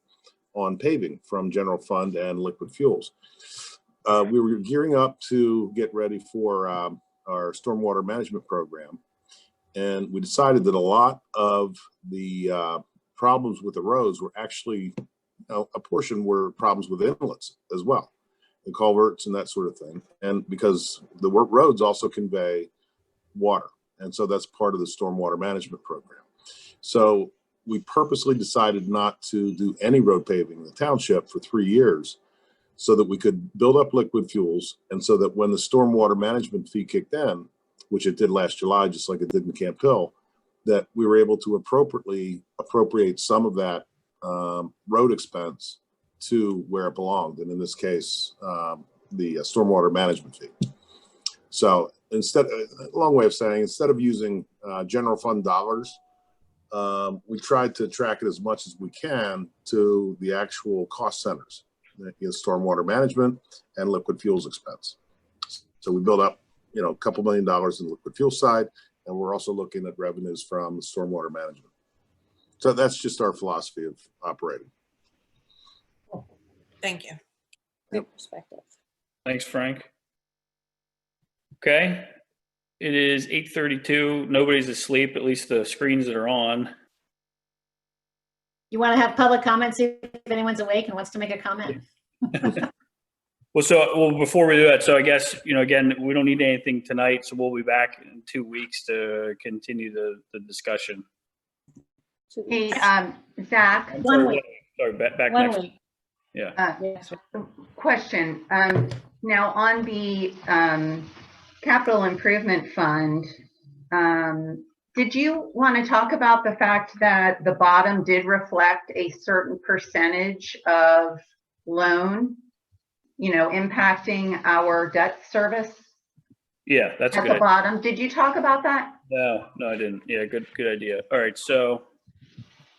on paving from general fund and liquid fuels. We were gearing up to get ready for our stormwater management program. And we decided that a lot of the problems with the roads were actually, a portion were problems with inlets as well, the culverts and that sort of thing. And because the roads also convey water. And so that's part of the stormwater management program. So we purposely decided not to do any road paving in the township for 3 years so that we could build up liquid fuels, and so that when the stormwater management fee kicked in, which it did last July, just like it did in Camp Hill, that we were able to appropriately appropriate some of that road expense to where it belonged, and in this case, the stormwater management fee. So instead, a long way of saying, instead of using general fund dollars, we tried to track it as much as we can to the actual cost centers, stormwater management and liquid fuels expense. So we built up, a couple $1 million in the liquid fuel side, and we're also looking at revenues from the stormwater management. So that's just our philosophy of operating. Thank you. Great perspective. Thanks, Frank. Okay, it is 8:32. Nobody's asleep, at least the screens that are on. You want to have public comments, see if anyone's awake and wants to make a comment? Well, before we do that, so I guess, again, we don't need anything tonight, so we'll be back in 2 weeks to continue the discussion. 2 Hey, weeks. Zach, One week. Sorry, back One next. week. Yeah. Yes. question. Now on the capital improvement fund, did you want to talk about the fact that the bottom did reflect a certain percentage of loan, impacting our debt service Yeah, that's at good. the bottom? Did you talk about that? No, I didn't. Yeah, good idea. All right, so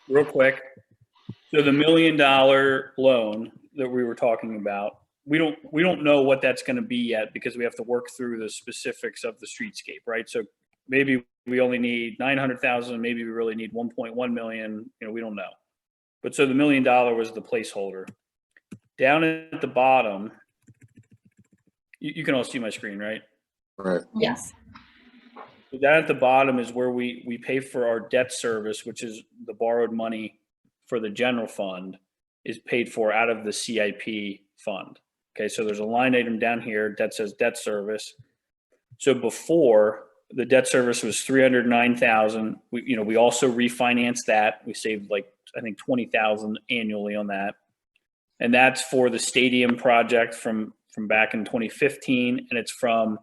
real quick. So the $1 million loan that we were talking about, we don't know what that's going to be yet, because we have to work through the specifics of the streetscape, right? So maybe we only need 900,000, maybe we really need 1.1 million, we don't know. But so the $1 million was the placeholder. Down at the bottom, you can all see my screen, right? Right. Yes. So down at the bottom is where we pay for our debt service, which is the borrowed money for the general fund is paid for out of the CIP fund. Okay, so there's a line item down here that says debt service. So before, the debt service was 309,000. We also refinanced that. We saved I think 20,000 annually on that. And that's for the stadium project from back in 2015, and it's from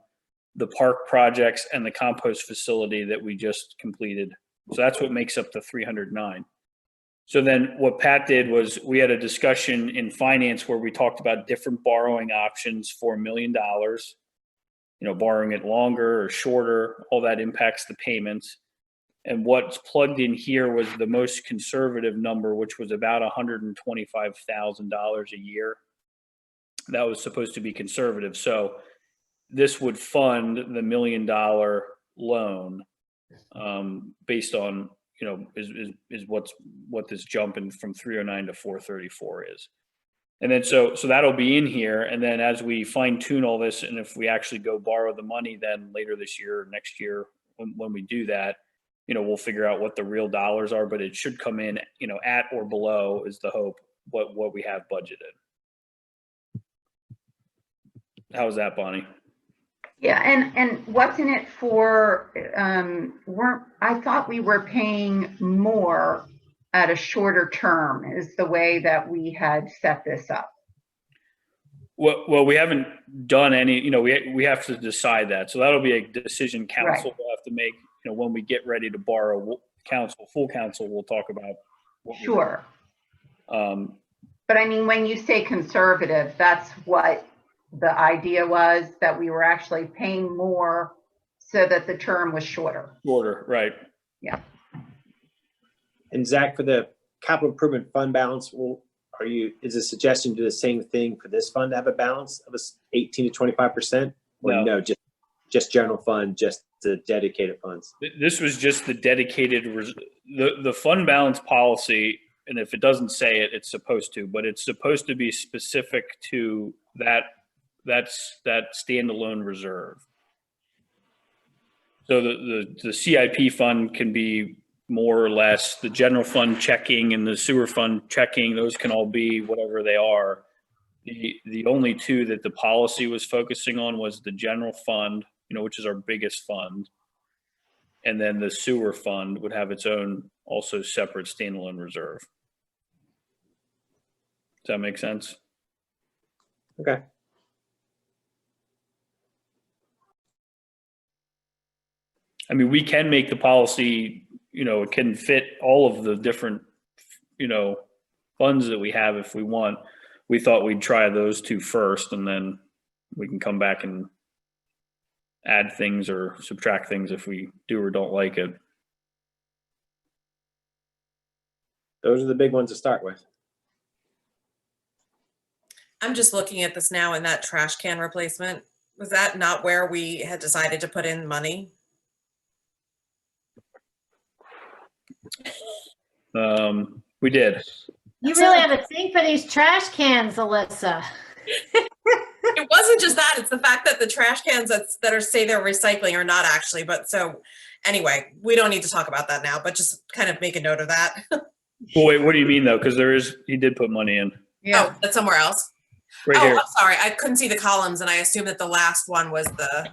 the park projects and the compost facility that we just completed. So that's what makes up the 309. So then what Pat did was we had a discussion in finance where we talked about different borrowing options for $1 million, borrowing it longer or shorter, all that impacts the payments. And what's plugged in here was the most conservative number, which was about $125,000 a year. That was supposed to be conservative. So this would fund the $1 million loan based on, is what this jump in from 309 to 434 is. And then so that'll be in here. And then as we fine tune all this, and if we actually go borrow the money, then later this year, or next year, when we do that, we'll figure out what the real dollars are, but it should come in, at or below is the hope, what we have budgeted. How's that, Bonnie? Yeah, and what's in it for, I thought we were paying more at a shorter term is the way that we had set this up. Well, we haven't done any, we have to decide that. So that'll be a decision council will have to make, when we get ready to borrow. Full council will talk about what Sure. But I mean, when you say conservative, that's what the idea was that we were actually paying more so that the term was shorter. Shorter, right. And Zach, for the capital improvement fund balance, is a suggestion to do the same thing for this fund to have a balance of 18 to 25%? Or no, just general fund, just the dedicated funds? This was just the dedicated, the fund balance policy, and if it doesn't say it, it's supposed to, but it's supposed to be specific to that standalone reserve. So the CIP fund can be more or less the general fund checking and the sewer fund checking. Those can all be whatever they are. The only two that the policy was focusing on was the general fund, which is our biggest fund. And then the sewer fund would have its own also separate standalone reserve. Does that make sense? Okay. I mean, we can make the policy, it can fit all of the different, funds that we have if we want. We thought we'd try those two first, and then we can come back and add things or subtract things if we do or don't like it. Those are the big ones to start with. I'm just looking at this now, and that trash can replacement, was that not where we had decided to put in money? We did. You really have a thing for these trash cans, Alyssa. It wasn't just that, it's the fact that the trash cans that are say they're recycling are not actually, but so anyway, we don't need to talk about that now, but just kind of make a note of that. Well, wait, what do you mean though? Because he did put money in. Oh, that's somewhere else. Right here. I'm sorry, I couldn't see the columns, and I assumed that the last one was the.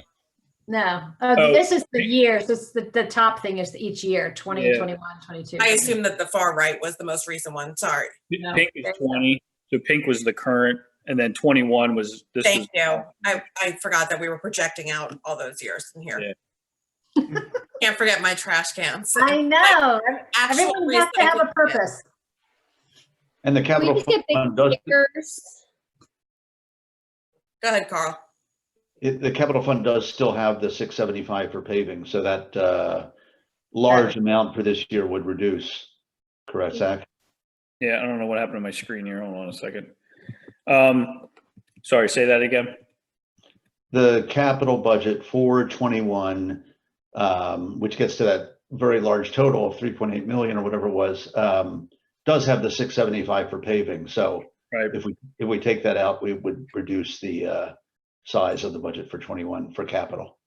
No, this is the years. This the top thing is each year, 20, Yeah. 21, 22. I assumed that the far right was the most recent one. Sorry. No, Pink is 20. So pink was the current, and then 21 was this. Thank you. I forgot that we were projecting out all those years in here. Yeah. Can't forget my trash cans. I know. Actual Everyone has to have a recycling purpose. And the capital We just get fund big does, figures. Go ahead, Carl. the capital fund does still have the 675 for paving, so that large amount for this year would reduce. Correct, Zach? Yeah, I don't know what happened to my screen here. Hold on a second. Sorry, say that again. The capital budget for 21, which gets to that very large total of 3.8 million or whatever it was, does have the 675 for paving. So Right. if we take that out, we would reduce the size of the budget for 21 for capital.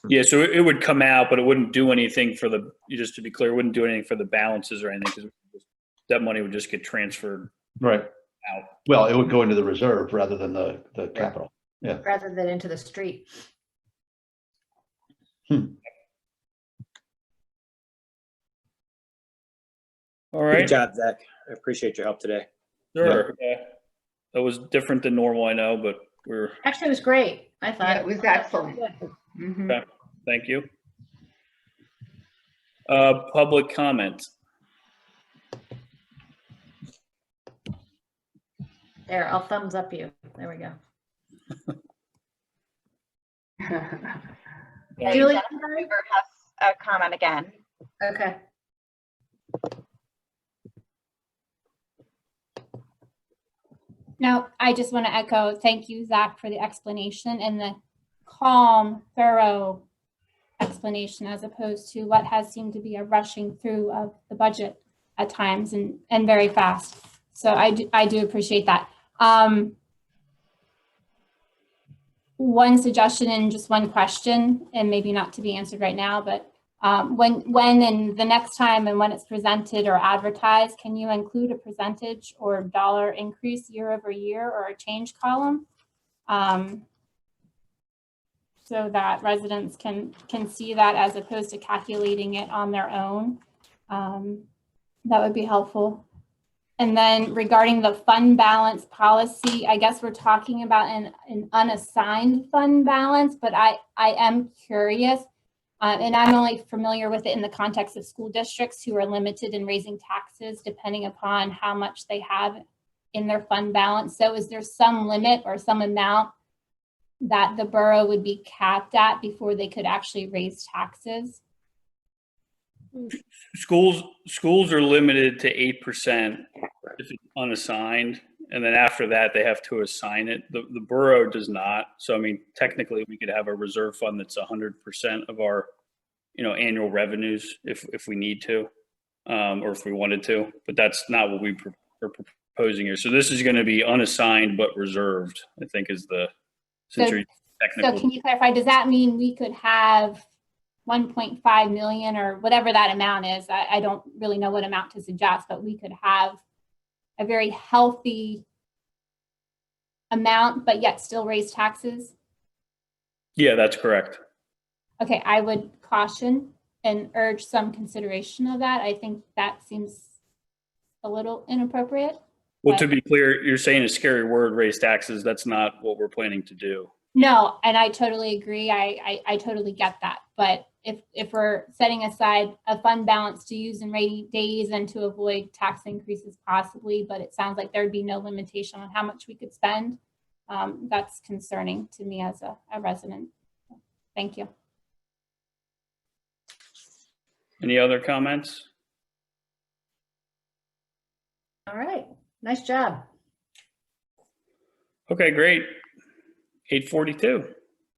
Yeah, so it would come out, but it wouldn't do anything for just to be clear, it wouldn't do anything for the balances or anything, because that money would just get transferred Right. out. Well, it would go into the reserve rather than the capital. Yeah. Rather than into the street. All Good right. job, Zach. I appreciate your help today. Sure. Yeah. That was different than normal, I know, but Actually, it was great. I thought Yeah, it was excellent. Good. Mhm. okay. Thank you. Public comment. There, I'll thumbs up you. There we go. Julie? River has a comment again. Okay. No, I just want to echo, thank you, Zach, for the explanation and the calm, thorough explanation, as opposed to what has seemed to be a rushing through of the budget at times and very fast. So I do appreciate that. One suggestion and just one question, and maybe not to be answered right now, but when and the next time and when it's presented or advertised, can you include a percentage or dollar increase year over year or a change column? So that residents can see that as opposed to calculating it on their own. That would be helpful. And then regarding the fund balance policy, I guess we're talking about an unassigned fund balance, but I am curious, and I'm only familiar with it in the context of school districts who are limited in raising taxes depending upon how much they have in their fund balance. So is there some limit or some amount that the borough would be capped at before they could actually raise taxes? Schools are limited to 8% if it's unassigned, and then after that they have to assign it. The borough does not. So I mean, technically, we could have a reserve fund that's 100% of our, annual revenues if we need to, or if we wanted to. But that's not what we are proposing here. So this is going to be unassigned but reserved, I think, is the So technical. can you clarify? Does that mean we could have 1.5 million or whatever that amount is? I don't really know what amount to suggest, but we could have a very healthy amount, but yet still raise taxes? Yeah, that's correct. Okay, I would caution and urge some consideration of that. I think that seems a little inappropriate. Well, to be clear, you're saying a scary word, raise taxes. That's not what we're planning to do. No, and I totally agree. I totally get that. But if we're setting aside a fund balance to use in rainy days and to avoid tax increases possibly, but it sounds like there'd be no limitation on how much we could spend, that's concerning to me as a resident. Thank you. Any other comments? All right, nice job. Okay, great. 8:42.